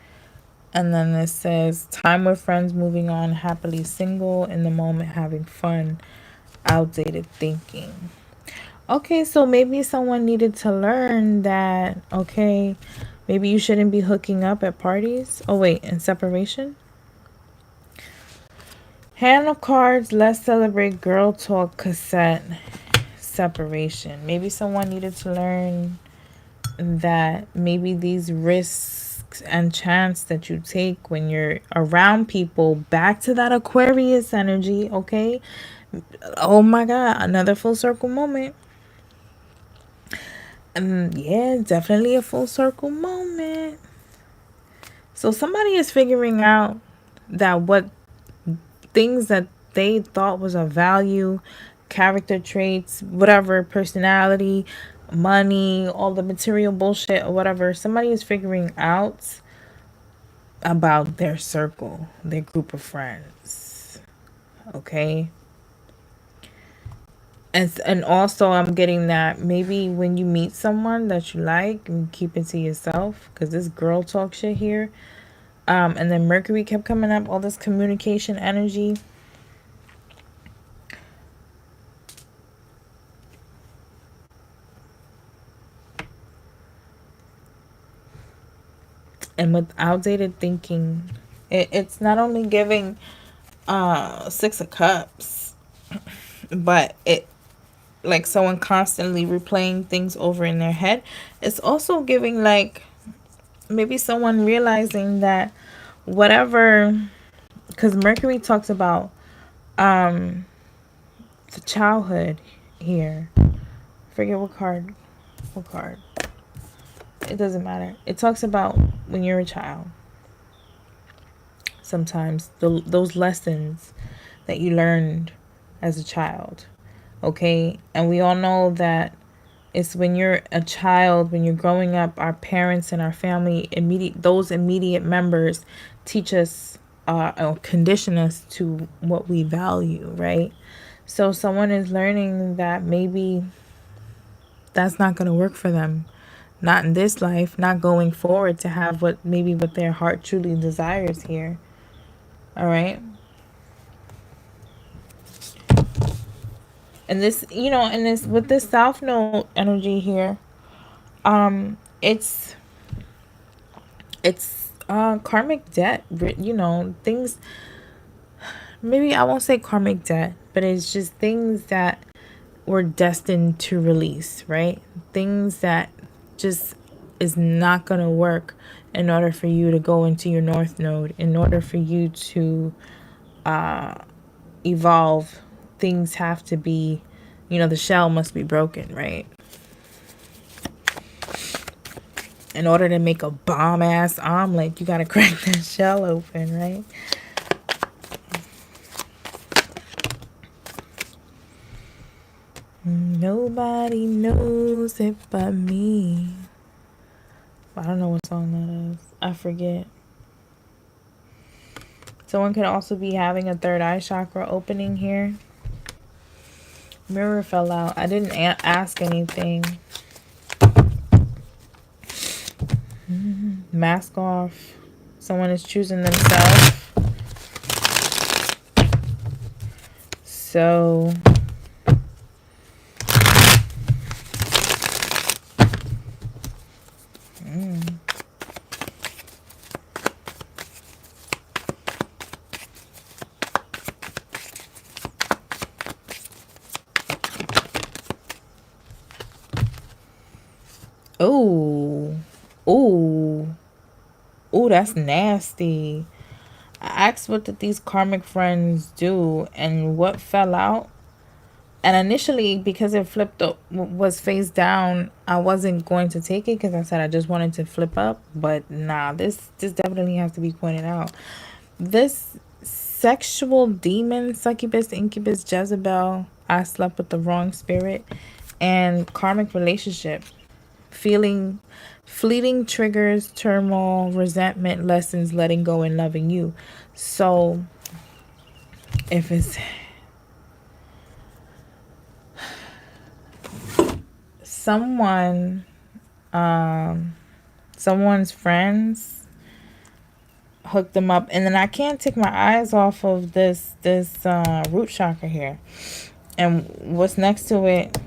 And then it says, time with friends, moving on, happily single, in the moment, having fun, outdated thinking. Okay, so maybe someone needed to learn that, okay, maybe you shouldn't be hooking up at parties. Oh, wait, and separation? Hand of cards, let's celebrate, girl talk, cassette, separation. Maybe someone needed to learn that maybe these risks and chance that you take when you're around people, back to that Aquarius energy, okay? Oh my God, another full circle moment. Yeah, definitely a full circle moment. So somebody is figuring out that what things that they thought was of value, character traits, whatever, personality, money, all the material bullshit or whatever. Somebody is figuring out about their circle, their group of friends. Okay? And also I'm getting that maybe when you meet someone that you like, and keep it to yourself, because this girl talk shit here. And then Mercury kept coming up, all this communication energy. And with outdated thinking, it's not only giving Six of Cups, but it, like someone constantly replaying things over in their head. It's also giving like maybe someone realizing that whatever, because Mercury talks about the childhood here. Forget what card. It doesn't matter. It talks about when you're a child. Sometimes those lessons that you learned as a child. Okay? And we all know that it's when you're a child, when you're growing up, our parents and our family, those immediate members teach us or condition us to what we value, right? So someone is learning that maybe that's not going to work for them. Not in this life, not going forward to have what their heart truly desires here. All right? And this, and this with this South Node energy here, it's karmic debt, things, maybe I won't say karmic debt, but it's just things that were destined to release, right? Things that just is not going to work in order for you to go into your North Node, in order for you to evolve. Things have to be, the shell must be broken, right? In order to make a bomb ass omelet, you gotta crack that shell open, right? Nobody knows it but me. I don't know what song that is. I forget. Someone could also be having a third eye chakra opening here. Mirror fell out. I didn't ask anything. Mask off. Someone is choosing themselves. So oh, that's nasty. I asked what did these karmic friends do and what fell out. And initially, because it flipped up, was face down, I wasn't going to take it because I said I just wanted to flip up. But nah, this definitely has to be pointed out. This sexual demon, succubus, incubus, Jezebel, I slept with the wrong spirit, and karmic relationship. Fleeting triggers, turmoil, resentment, lessons, letting go and loving you. So if it's someone's friends hooked them up, and then I can't take my eyes off of this root chakra here, and what's next to it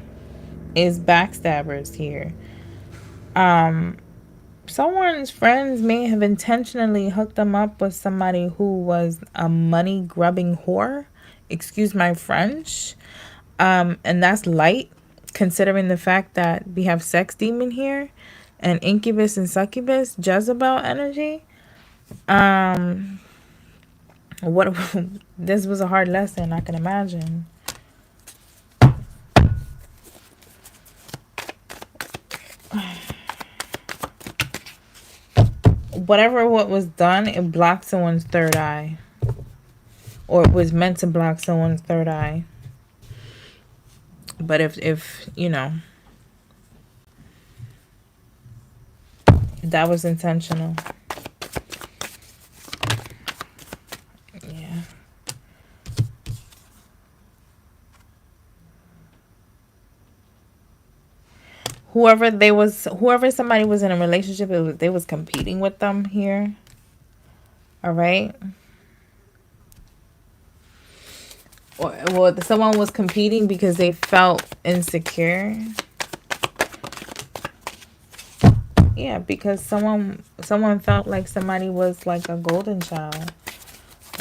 is backstabbers here. Someone's friends may have intentionally hooked them up with somebody who was a money grubbing whore, excuse my French, and that's light considering the fact that we have sex demon here and incubus and succubus, Jezebel energy. What this was a hard lesson, I can imagine. Whatever what was done, it blocked someone's third eye. or was meant to block someone's third eye. But if you know, that was intentional. Yeah. Whoever somebody was in a relationship, they was competing with them here. All right. Or well, someone was competing because they felt insecure. Yeah, because someone felt like somebody was like a golden child.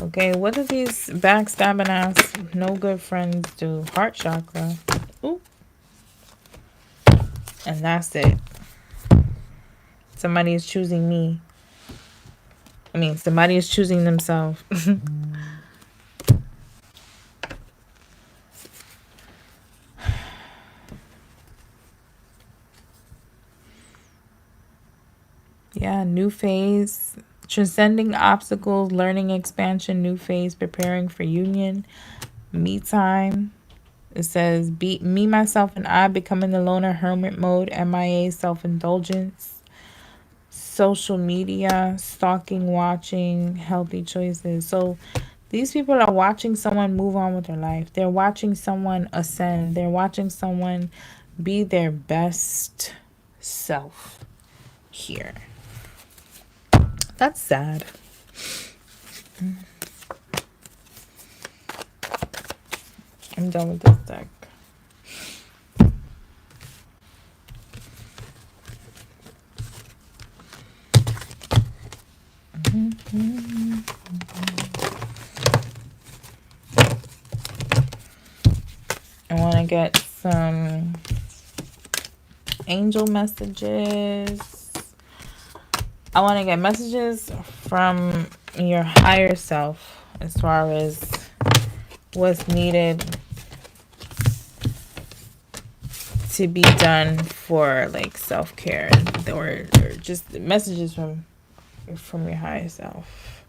Okay, what do these backstabbing ass no good friends do? Heart chakra. Ooh. And that's it. Somebody is choosing me. I mean, somebody is choosing themselves. Yeah, new phase. Transcending obstacles, learning expansion, new phase, preparing for union, me time. It says, me, myself, and I, becoming the loner, hermit mode, MIA, self-indulgence, social media, stalking, watching, healthy choices. So these people are watching someone move on with their life. They're watching someone ascend. They're watching someone be their best self here. That's sad. I'm done with this deck. I want to get some angel messages. I want to get messages from your higher self as far as what's needed to be done for like self-care, or just messages from your higher self.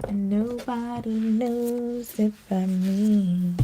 Nobody knows it but me.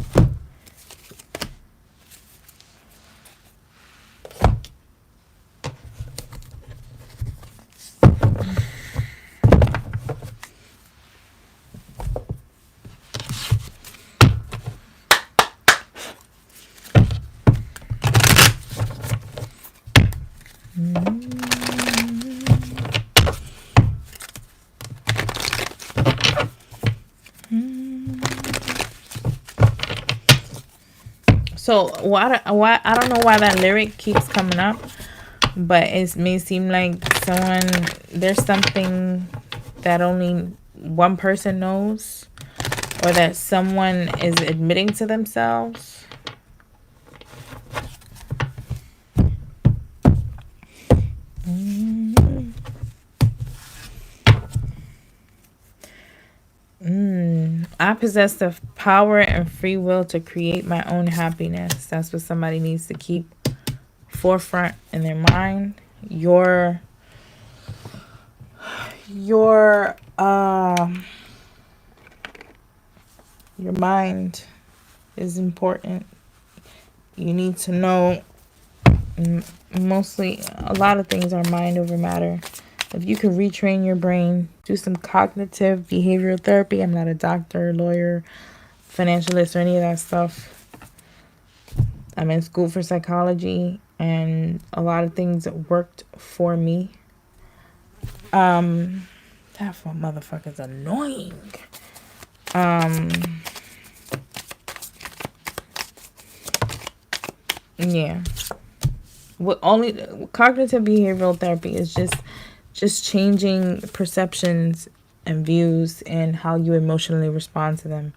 So why I don't know why that lyric keeps coming up, but it may seem like there's something that only one person knows, or that someone is admitting to themselves. I possess the power and free will to create my own happiness. That's what somebody needs to keep forefront in their mind. Your mind is important. You need to know, mostly a lot of things are mind over matter. If you could retrain your brain, do some cognitive behavioral therapy. I'm not a doctor, lawyer, financialist, or any of that stuff. I'm in school for psychology, and a lot of things worked for me. That motherfucker's annoying. Yeah. Cognitive behavioral therapy is just changing perceptions and views and how you emotionally respond to them,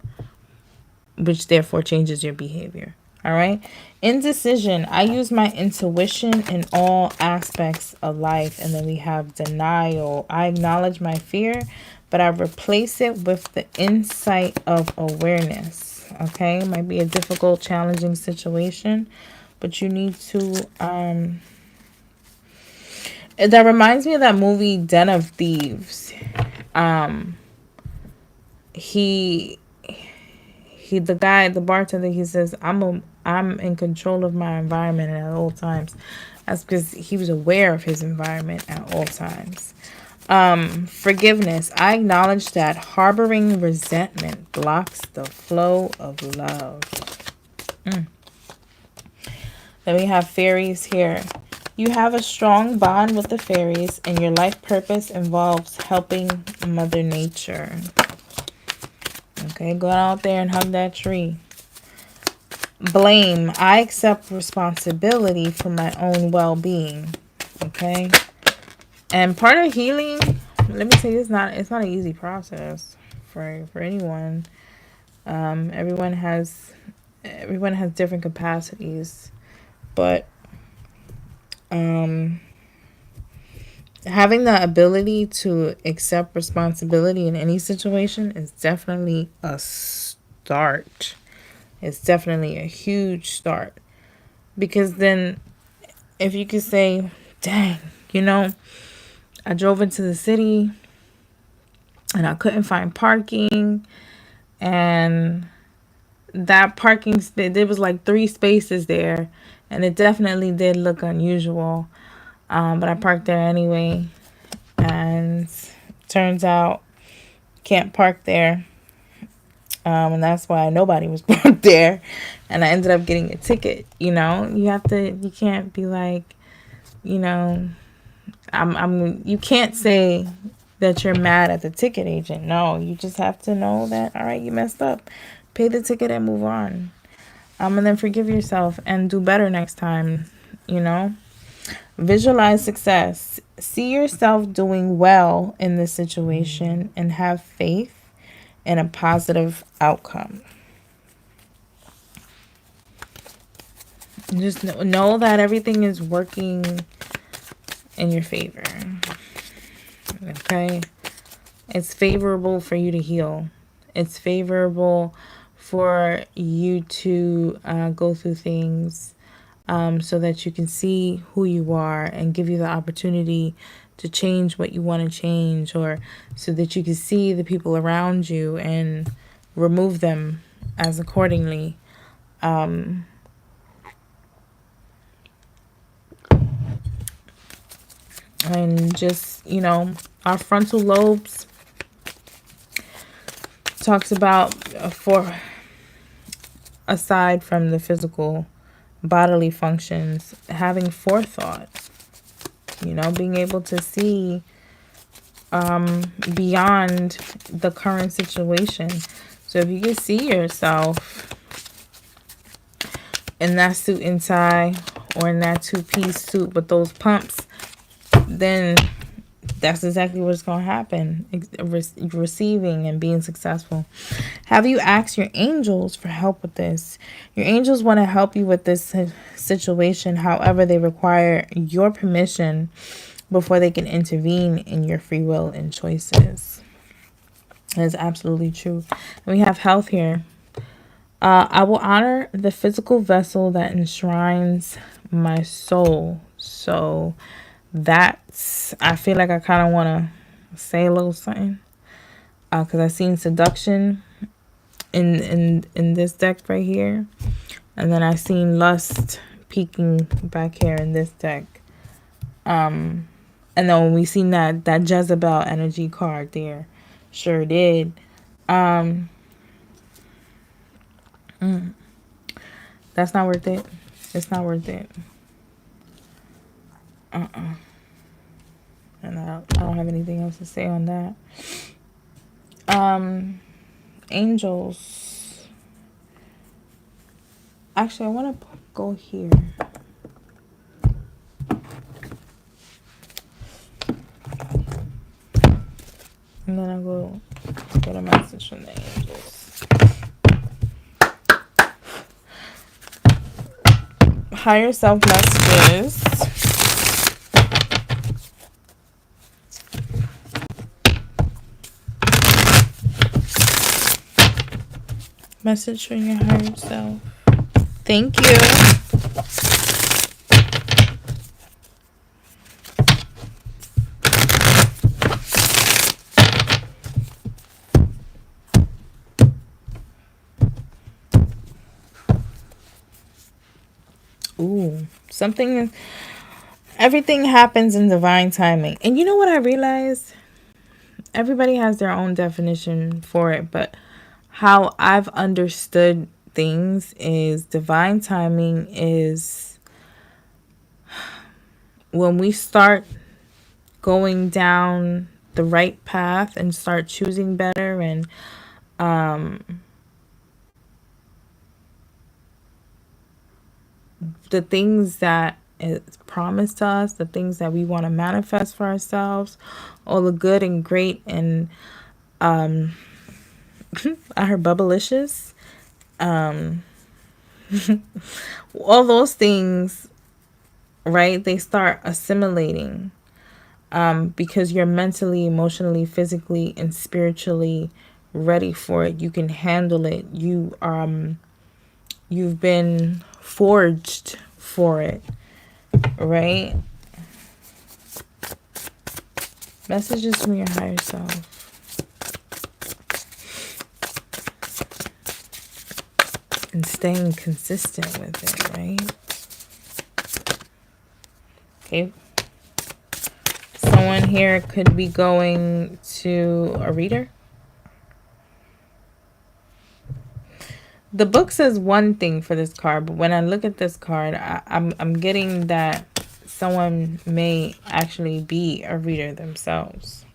which therefore changes your behavior. All right. Indecision. I use my intuition in all aspects of life. And then we have denial. I acknowledge my fear, but I replace it with the insight of awareness. Okay. Might be a difficult, challenging situation, but you need to that reminds me of that movie Den of Thieves. He the bartender, he says, I'm in control of my environment at all times. That's because he was aware of his environment at all times. Forgiveness. I acknowledge that harboring resentment blocks the flow of love. Then we have fairies here. You have a strong bond with the fairies, and your life purpose involves helping Mother Nature. Okay, go out there and hug that tree. Blame. I accept responsibility for my own well-being. Okay. And part of healing, let me tell you, it's not an easy process for anyone. Everyone has different capacities, but having the ability to accept responsibility in any situation is definitely a start. It's definitely a huge start, because then if you could say, dang, I drove into the city and I couldn't find parking, and that parking space, there was like 3 spaces there, and it definitely did look unusual, but I parked there anyway, and turns out can't park there, and that's why nobody was parked there, and I ended up getting a ticket. You can't be like, you can't say that you're mad at the ticket agent. No, you just have to know that, all right, you messed up. Pay the ticket and move on. And then forgive yourself and do better next time, Visualize success. See yourself doing well in this situation and have faith in a positive outcome. Just know that everything is working in your favor. Okay? It's favorable for you to heal. It's favorable for you to go through things so that you can see who you are and give you the opportunity to change what you want to change, or so that you can see the people around you and remove them as accordingly. And just, our frontal lobes talks about, for aside from the physical bodily functions, having forethought, being able to see beyond the current situation. So if you can see yourself in that suit and tie, or in that 2-piece suit with those pumps, then that's exactly what's going to happen. Receiving and being successful. Have you asked your angels for help with this? Your angels want to help you with this situation. However, they require your permission before they can intervene in your free will and choices. That is absolutely true. And we have health here. I will honor the physical vessel that enshrines my soul. So I feel like I kind of want to say a little something, because I seen seduction in this deck right here, and then I seen lust peeking back here in this deck, and then when we seen that Jezebel energy card there, sure did. That's not worth it. It's not worth it. And I don't have anything else to say on that. Angels. Actually, I want to go here. And then I'll go get a message from the angels. Higher self messages. Message from your higher self. Thank you. Ooh, something, everything happens in divine timing. And you know what I realized? Everybody has their own definition for it, but how I've understood things is divine timing is when we start going down the right path and start choosing better, and the things that is promised to us, the things that we want to manifest for ourselves, all the good and great and I heard bubblicious, all those things, right? They start assimilating, because you're mentally, emotionally, physically, and spiritually ready for it. You can handle it. You've been forged for it, right? Messages from your higher self. And staying consistent with it, right? Okay. Someone here could be going to a reader. The book says one thing for this card, but when I look at this card, I'm getting that someone may actually be a reader themselves.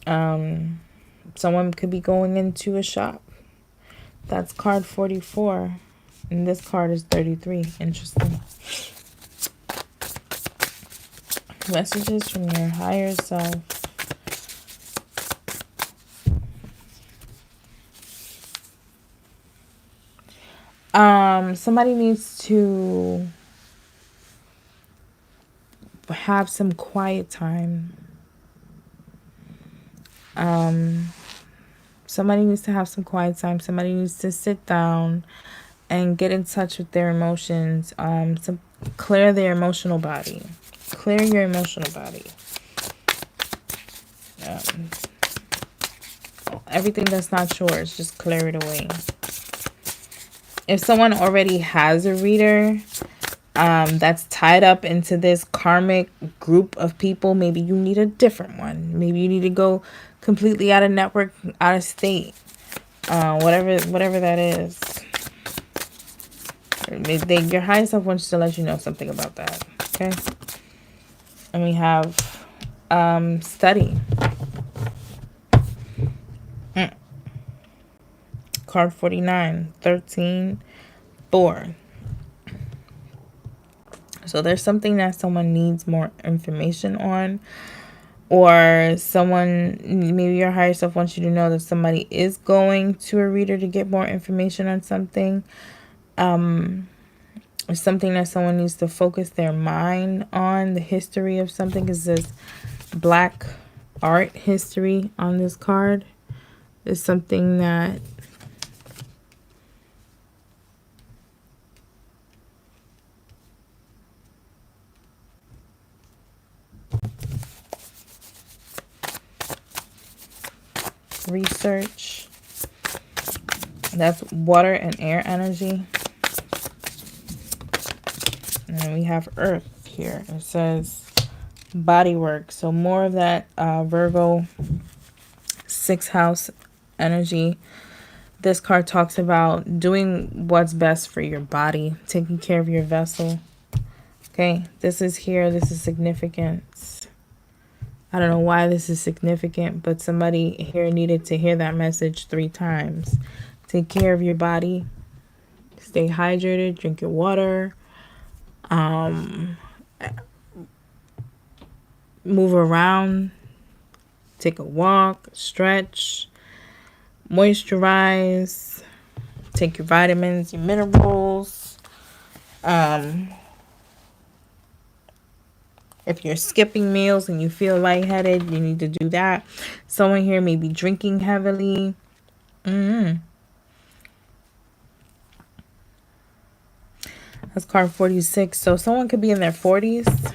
Someone could be going into a shop. That's card 44. And this card is 33. Interesting. Messages from your higher self. Somebody needs to have some quiet time. Somebody needs to have some quiet time. Somebody needs to sit down and get in touch with their emotions. Clear their emotional body. Clear your emotional body. Everything that's not yours, just clear it away. If someone already has a reader that's tied up into this karmic group of people, maybe you need a different one. Maybe you need to go completely out of network, out of state, whatever that is. Your higher self wants to let you know something about that. Okay. And we have study. Card 49, 13, 4. So there's something that someone needs more information on, or someone, maybe your higher self wants you to know that somebody is going to a reader to get more information on something. Or something that someone needs to focus their mind on, the history of something, is this black art history on this card. Is something that research. That's water and air energy. And then we have earth here. It says body work. So more of that Virgo 6th house energy. This card talks about doing what's best for your body, taking care of your vessel. Okay, this is here. This is significant. I don't know why this is significant, but somebody here needed to hear that message 3 times. Take care of your body. Stay hydrated. Drink your water. Move around. Take a walk. Stretch. Moisturize. Take your vitamins, your minerals. If you're skipping meals and you feel lightheaded, you need to do that. Someone here may be drinking heavily. That's card 46. So someone could be in their 40s.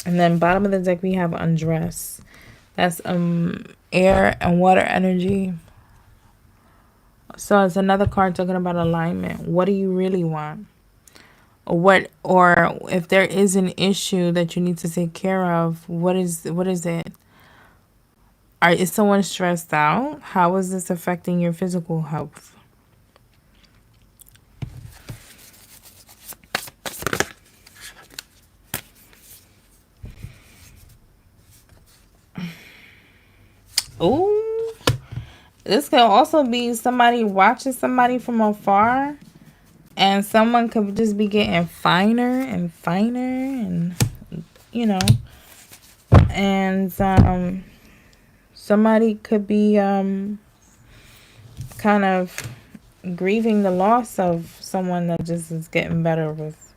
And then bottom of the deck, we have undress. That's air and water energy. So it's another card talking about alignment. What do you really want? Or if there is an issue that you need to take care of, what is it? Is someone stressed out? How is this affecting your physical health? Ooh, this could also be somebody watching somebody from afar, and someone could just be getting finer and finer, and you know, and somebody could be kind of grieving the loss of someone that just is getting better with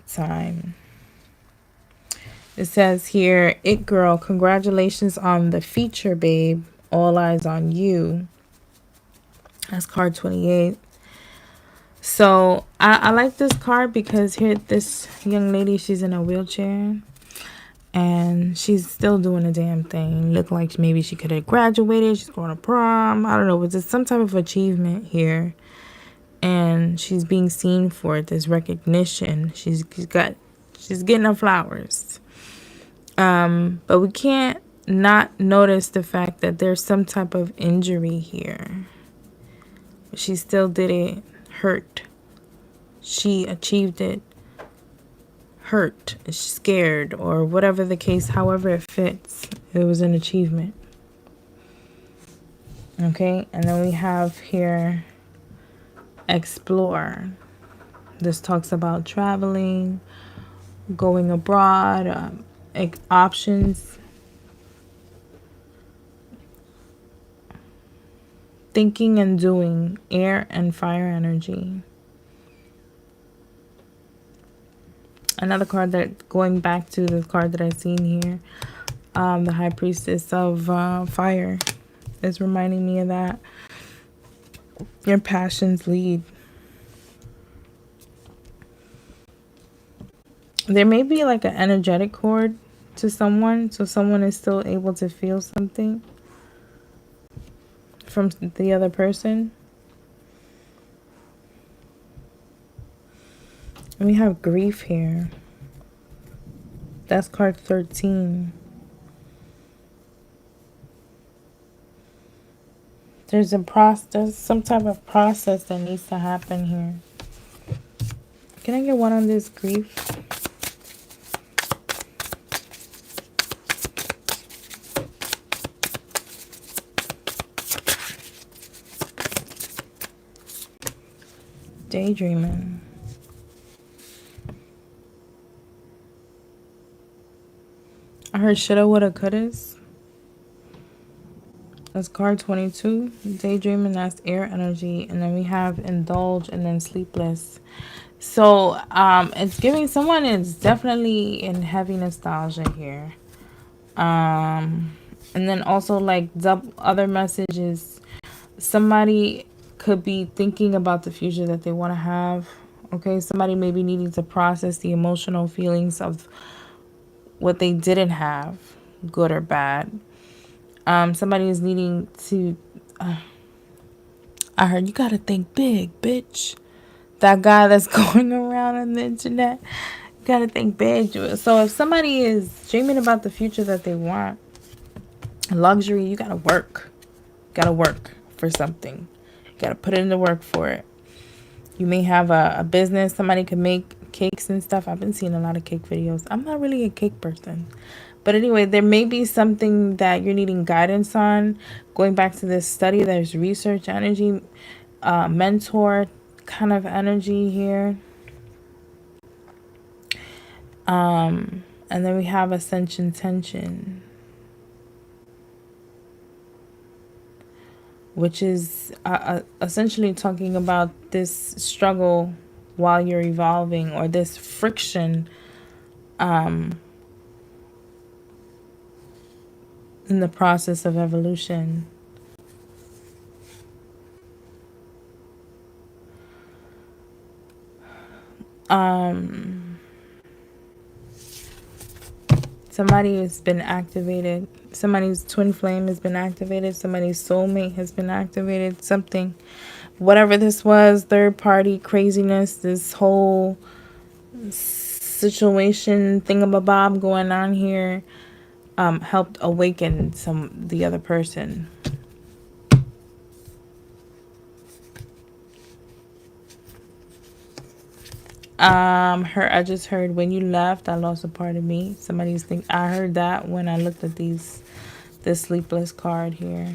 time. It says here, "It girl, congratulations on the feature, babe. All eyes on you." That's card 28. So I like this card because here, this young lady, she's in a wheelchair and she's still doing a damn thing. Look like maybe she could have graduated. She's going to prom. I don't know. It's just some type of achievement here. And she's being seen for it, this recognition. She's getting her flowers. But we can't not notice the fact that there's some type of injury here. She still did it. Hurt. She achieved it. Hurt, scared, or whatever the case, however it fits. It was an achievement. Okay, and then we have here explore. This talks about traveling, going abroad, options, thinking and doing, air and fire energy. Another card that, going back to the card that I've seen here, the High Priestess of Fire is reminding me of that. Your passions lead. There may be like an energetic cord to someone, so someone is still able to feel something from the other person. And we have grief here. That's card 13. There's some type of process that needs to happen here. Can I get one on this grief? Daydreaming. I heard shoulda, woulda, couldas. That's card 22. Daydreaming, that's air energy. And then we have indulge and then sleepless. So it's giving someone is definitely in heavy nostalgia here. And then also like other messages. Somebody could be thinking about the future that they want to have. Okay, somebody may be needing to process the emotional feelings of what they didn't have, good or bad. Somebody is needing to... I heard you gotta think big, bitch. That guy that's going around on the internet. You gotta think big. So if somebody is dreaming about the future that they want, luxury, you gotta work. You gotta work for something. You gotta put in the work for it. You may have a business. Somebody could make cakes and stuff. I've been seeing a lot of cake videos. I'm not really a cake person. But anyway, there may be something that you're needing guidance on. Going back to this study, there's research energy, mentor kind of energy here. And then we have ascension tension, which is essentially talking about this struggle while you're evolving, or this friction in the process of evolution. Somebody has been activated. Somebody's twin flame has been activated. Somebody's soulmate has been activated. Something, whatever this was, third party craziness, this whole situation thingamabob going on here, helped awaken the other person. I just heard, when you left, I lost a part of me. I heard that when I looked at this sleepless card here.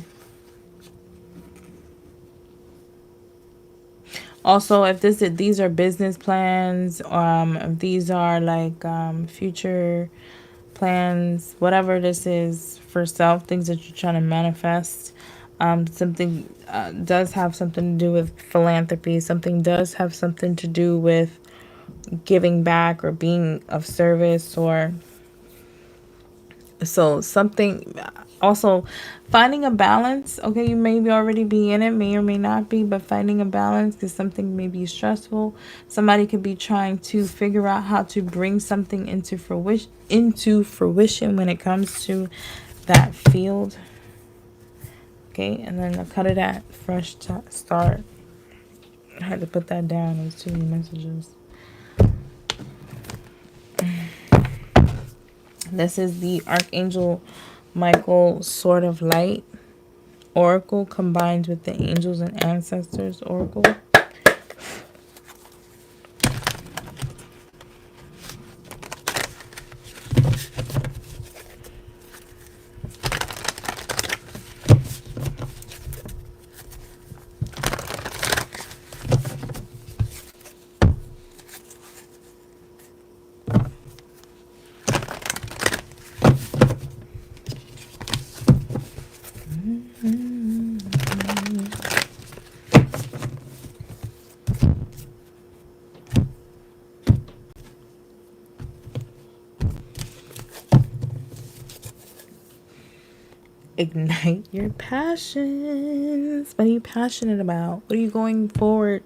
Also, if these are business plans, if these are like future plans, whatever this is for self, things that you're trying to manifest, something does have something to do with philanthropy. Something does have something to do with giving back or being of service, or so something. Also, finding a balance. Okay, you may already be in it, may or may not be, but finding a balance, because something may be stressful. Somebody could be trying to figure out how to bring something into fruition when it comes to that field. Okay, and then I cut it at fresh start. I had to put that down. There's too many messages. This is the Archangel Michael Sword of Light Oracle combined with the Angels and Ancestors Oracle. Ignite your passions. What are you passionate about? What are you going forward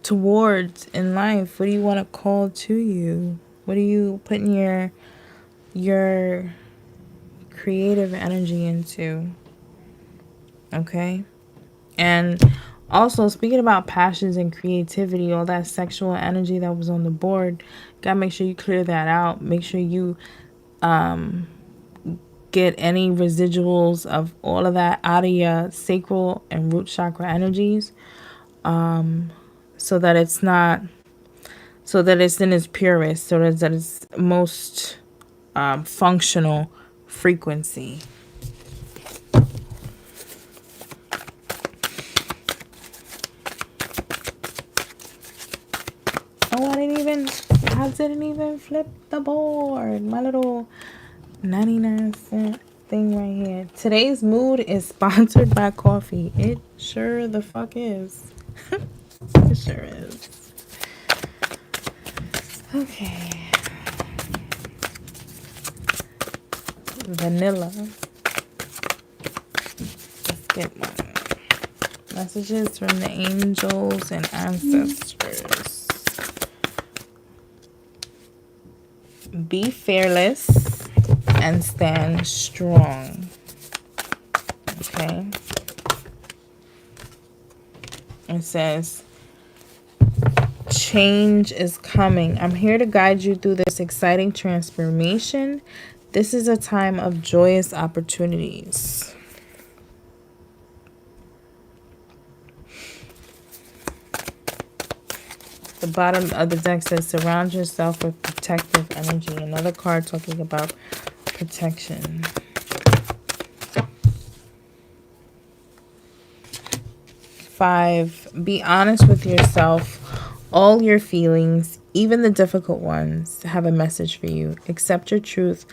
towards in life? What do you want to call to you? What are you putting your creative energy into? Okay? And also, speaking about passions and creativity, all that sexual energy that was on the board, gotta make sure you clear that out. Make sure you get any residuals of all of that out of your sacral and root chakra energies, so that it's in its purest, so that it's most functional frequency. Oh, I didn't even flip the board. My little 99-cent thing right here. Today's mood is sponsored by coffee. It sure the fuck is. It sure is. Okay. Vanilla. Let's get one. Messages from the angels and ancestors. Be fearless and stand strong. Okay. It says, change is coming. I'm here to guide you through this exciting transformation. This is a time of joyous opportunities. The bottom of the deck says, surround yourself with protective energy. Another card talking about protection. Five, be honest with yourself. All your feelings, even the difficult ones, have a message for you. Accept your truth.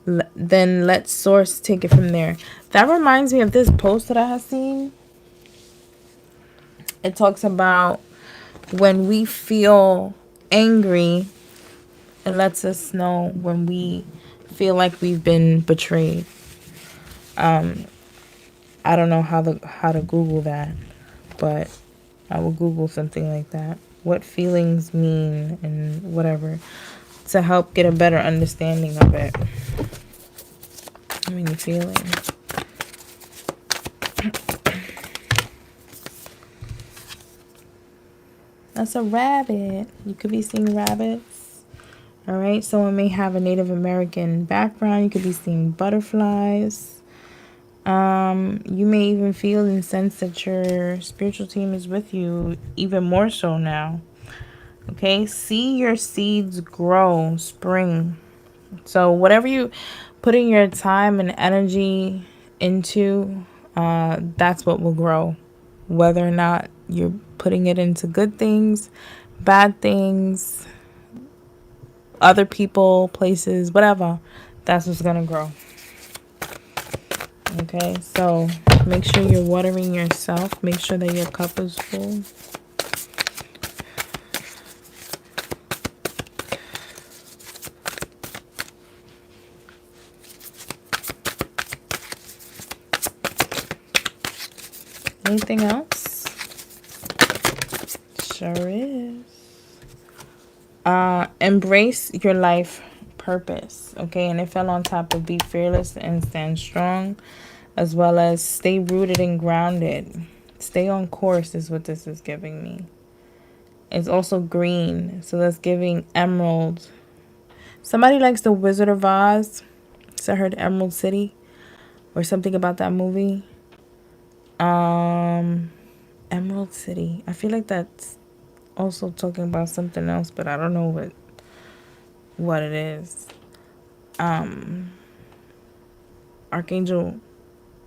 Then let source take it from there. That reminds me of this post that I have seen. It talks about when we feel angry, it lets us know when we feel like we've been betrayed. I don't know how to Google that, but I will Google something like that. What feelings mean and whatever, to help get a better understanding of it. when you're feeling. That's a rabbit. You could be seeing rabbits. All right. Someone may have a Native American background. You could be seeing butterflies. You may even feel and sense that your spiritual team is with you even more so now. Okay. See your seeds grow, spring. So whatever you putting your time and energy into, that's what will grow. Whether or not you're putting it into good things, bad things, other people, places, whatever, that's what's going to grow. Okay, so make sure you're watering yourself. Make sure that your cup is full. Anything else? Sure is. Embrace your life purpose. Okay, and it fell on top of be fearless and stand strong, as well as stay rooted and grounded. Stay on course is what this is giving me. It's also green, so that's giving emerald. Somebody likes the Wizard of Oz. So I heard Emerald City or something about that movie. Emerald City. I feel like that's also talking about something else, but I don't know what it is. Archangel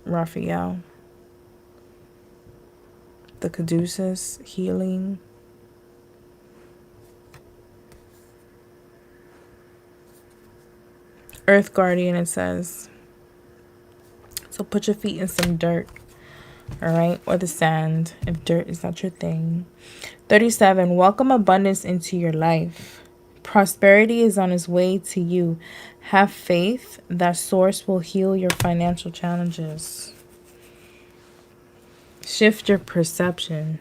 Raphael, the Caduceus, healing. Earth Guardian, it says. So put your feet in some dirt. All right, or the sand if dirt is not your thing. 37, welcome abundance into your life. Prosperity is on its way to you. Have faith that source will heal your financial challenges. Shift your perception.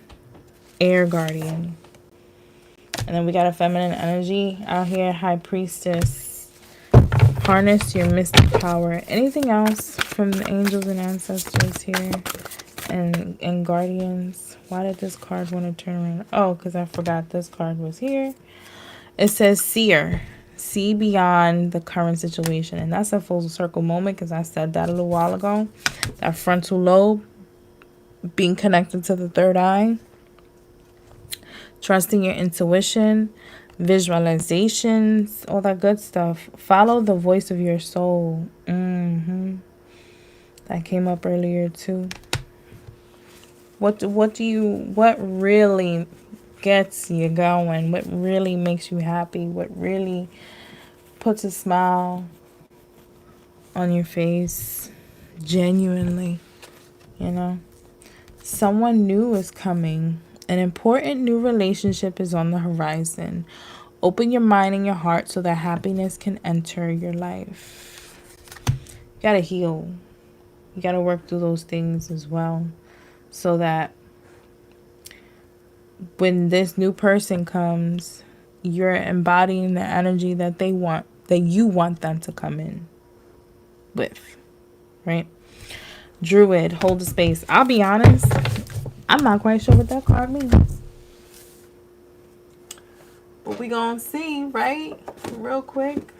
Air Guardian. And then we got a feminine energy out here, High Priestess. Harness your mystic power. Anything else from the angels and ancestors here? And guardians. Why did this card want to turn around? Oh, because I forgot this card was here. It says seer. See beyond the current situation. And that's a full circle moment because I said that a little while ago. That frontal lobe being connected to the third eye. Trusting your intuition. Visualizations. All that good stuff. Follow the voice of your soul. That came up earlier too. What really gets you going? What really makes you happy? What really puts a smile on your face? Genuinely, you know? Someone new is coming. An important new relationship is on the horizon. Open your mind and your heart so that happiness can enter your life. You gotta heal. You gotta work through those things as well. So that when this new person comes, you're embodying the energy that they want, that you want them to come in with, right? Druid, hold the space. I'll be honest, I'm not quite sure what that card means. But we gonna see, right? Real quick.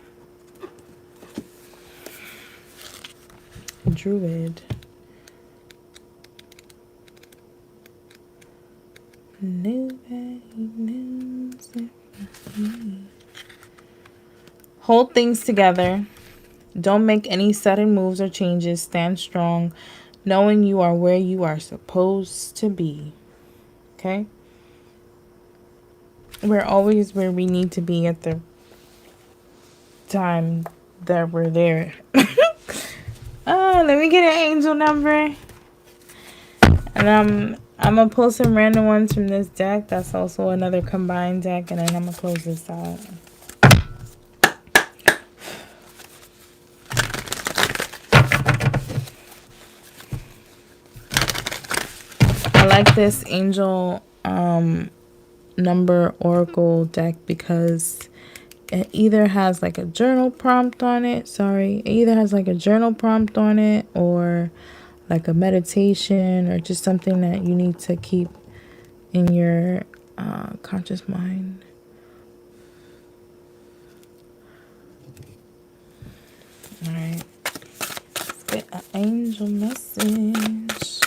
Druid. Nobody knows it but me. Hold things together. Don't make any sudden moves or changes. Stand strong, knowing you are where you are supposed to be. Okay? We're always where we need to be at the time that we're there. Let me get an angel number. And I'm going to pull some random ones from this deck. That's also another combined deck. And then I'm going to close this out. I like this angel number oracle deck because It either has like a journal prompt on it. Sorry. It either has like a journal prompt on it or like a meditation or just something that you need to keep in your conscious mind. All right. Let's get an angel message.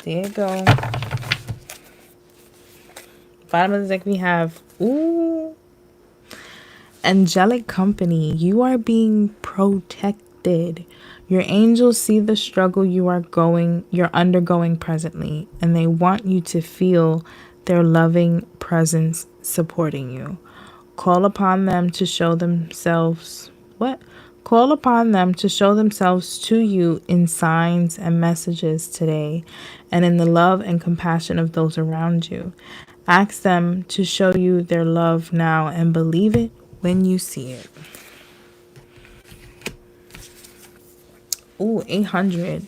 There you go. Bottom of the deck we have, ooh, angelic company. You are being protected. Your angels see the struggle you're undergoing presently, and they want you to feel their loving presence supporting you. Call upon them to show themselves Call upon them to show themselves to you in signs and messages today, and in the love and compassion of those around you. Ask them to show you their love now and believe it when you see it. Ooh, 800.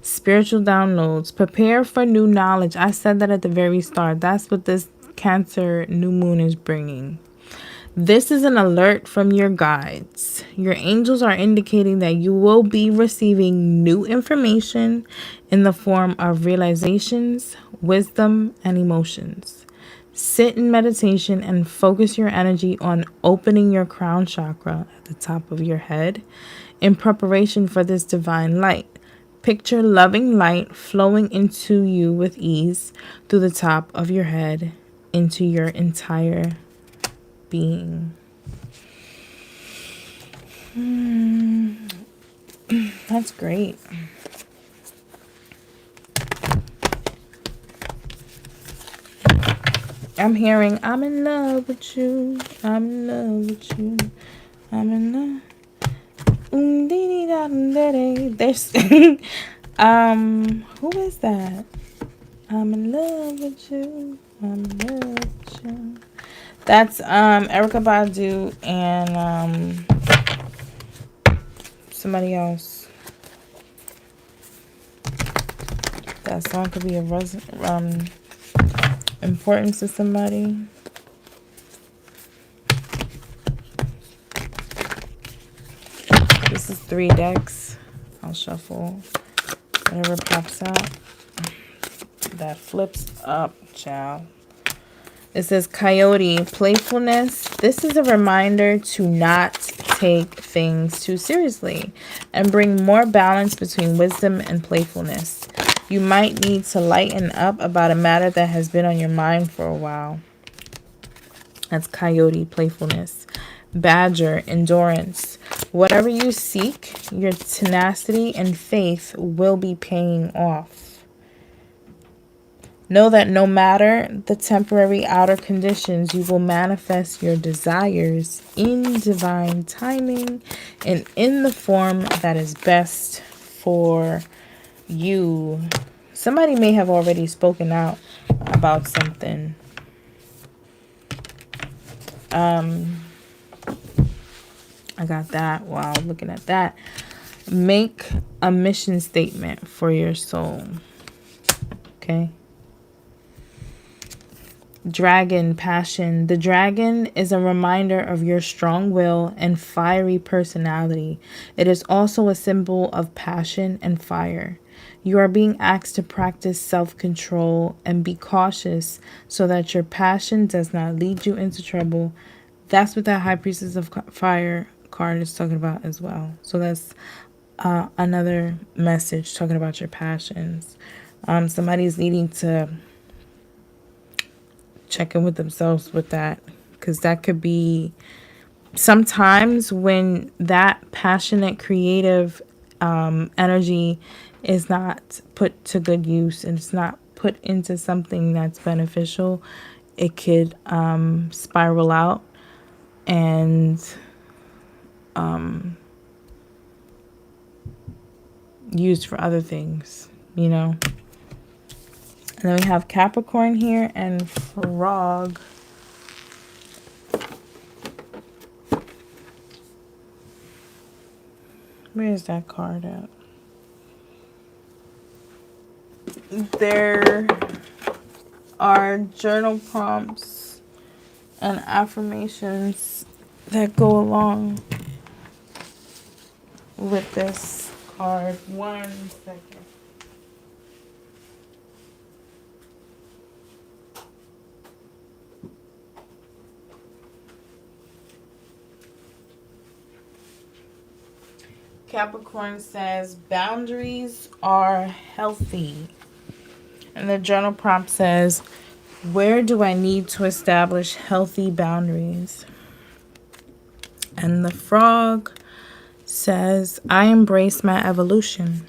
Spiritual downloads. Prepare for new knowledge. I said that at the very start. That's what this Cancer new moon is bringing. This is an alert from your guides. Your angels are indicating that you will be receiving new information in the form of realizations, wisdom, and emotions. Sit in meditation and focus your energy on opening your crown chakra at the top of your head in preparation for this divine light. Picture loving light flowing into you with ease through the top of your head into your entire being. That's great. I'm hearing, I'm in love with you. I'm in love with you. I'm in love. There's who is that? I'm in love with you. I'm in love with you. That's Erykah Badu and somebody else. That song could be importance to somebody. This is 3 decks. I'll shuffle whatever pops out. That flips up, child. It says coyote, playfulness. This is a reminder to not take things too seriously and bring more balance between wisdom and playfulness. You might need to lighten up about a matter that has been on your mind for a while. That's coyote, playfulness. Badger, endurance. Whatever you seek, your tenacity and faith will be paying off. Know that no matter the temporary outer conditions, you will manifest your desires in divine timing and in the form that is best for you. Somebody may have already spoken out about something. I got that while looking at that. Make a mission statement for your soul. Okay. Dragon, passion. The dragon is a reminder of your strong will and fiery personality. It is also a symbol of passion and fire. You are being asked to practice self-control and be cautious so that your passion does not lead you into trouble. That's what that High Priestess of Fire card is talking about as well. So that's another message talking about your passions. Somebody's needing to check in with themselves with that, because that could be sometimes when that passionate creative energy is not put to good use and it's not put into something that's beneficial, it could spiral out and used for other things, you know. And then we have Capricorn here and Frog. Where is that card at? There are journal prompts and affirmations that go along with this card. 1 second. Capricorn says boundaries are healthy. And the journal prompt says, where do I need to establish healthy boundaries? And the frog says, I embrace my evolution.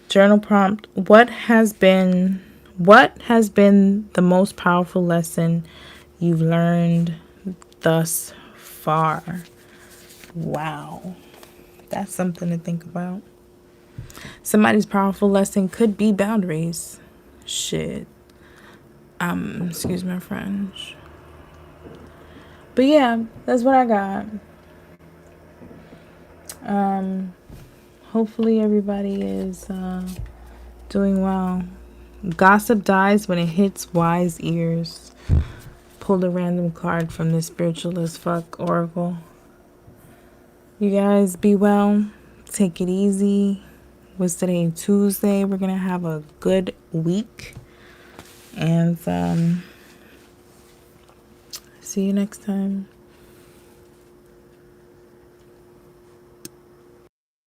Journal prompt, what has been the most powerful lesson you've learned thus far? Wow. That's something to think about. Somebody's powerful lesson could be boundaries. Shit. Excuse my French. But yeah, that's what I got. Hopefully everybody is doing well. Gossip dies when it hits wise ears. Pulled a random card from the Spiritual as Fuck Oracle. You guys be well. Take it easy. What's today? Tuesday. We're gonna have a good week. And see you next time.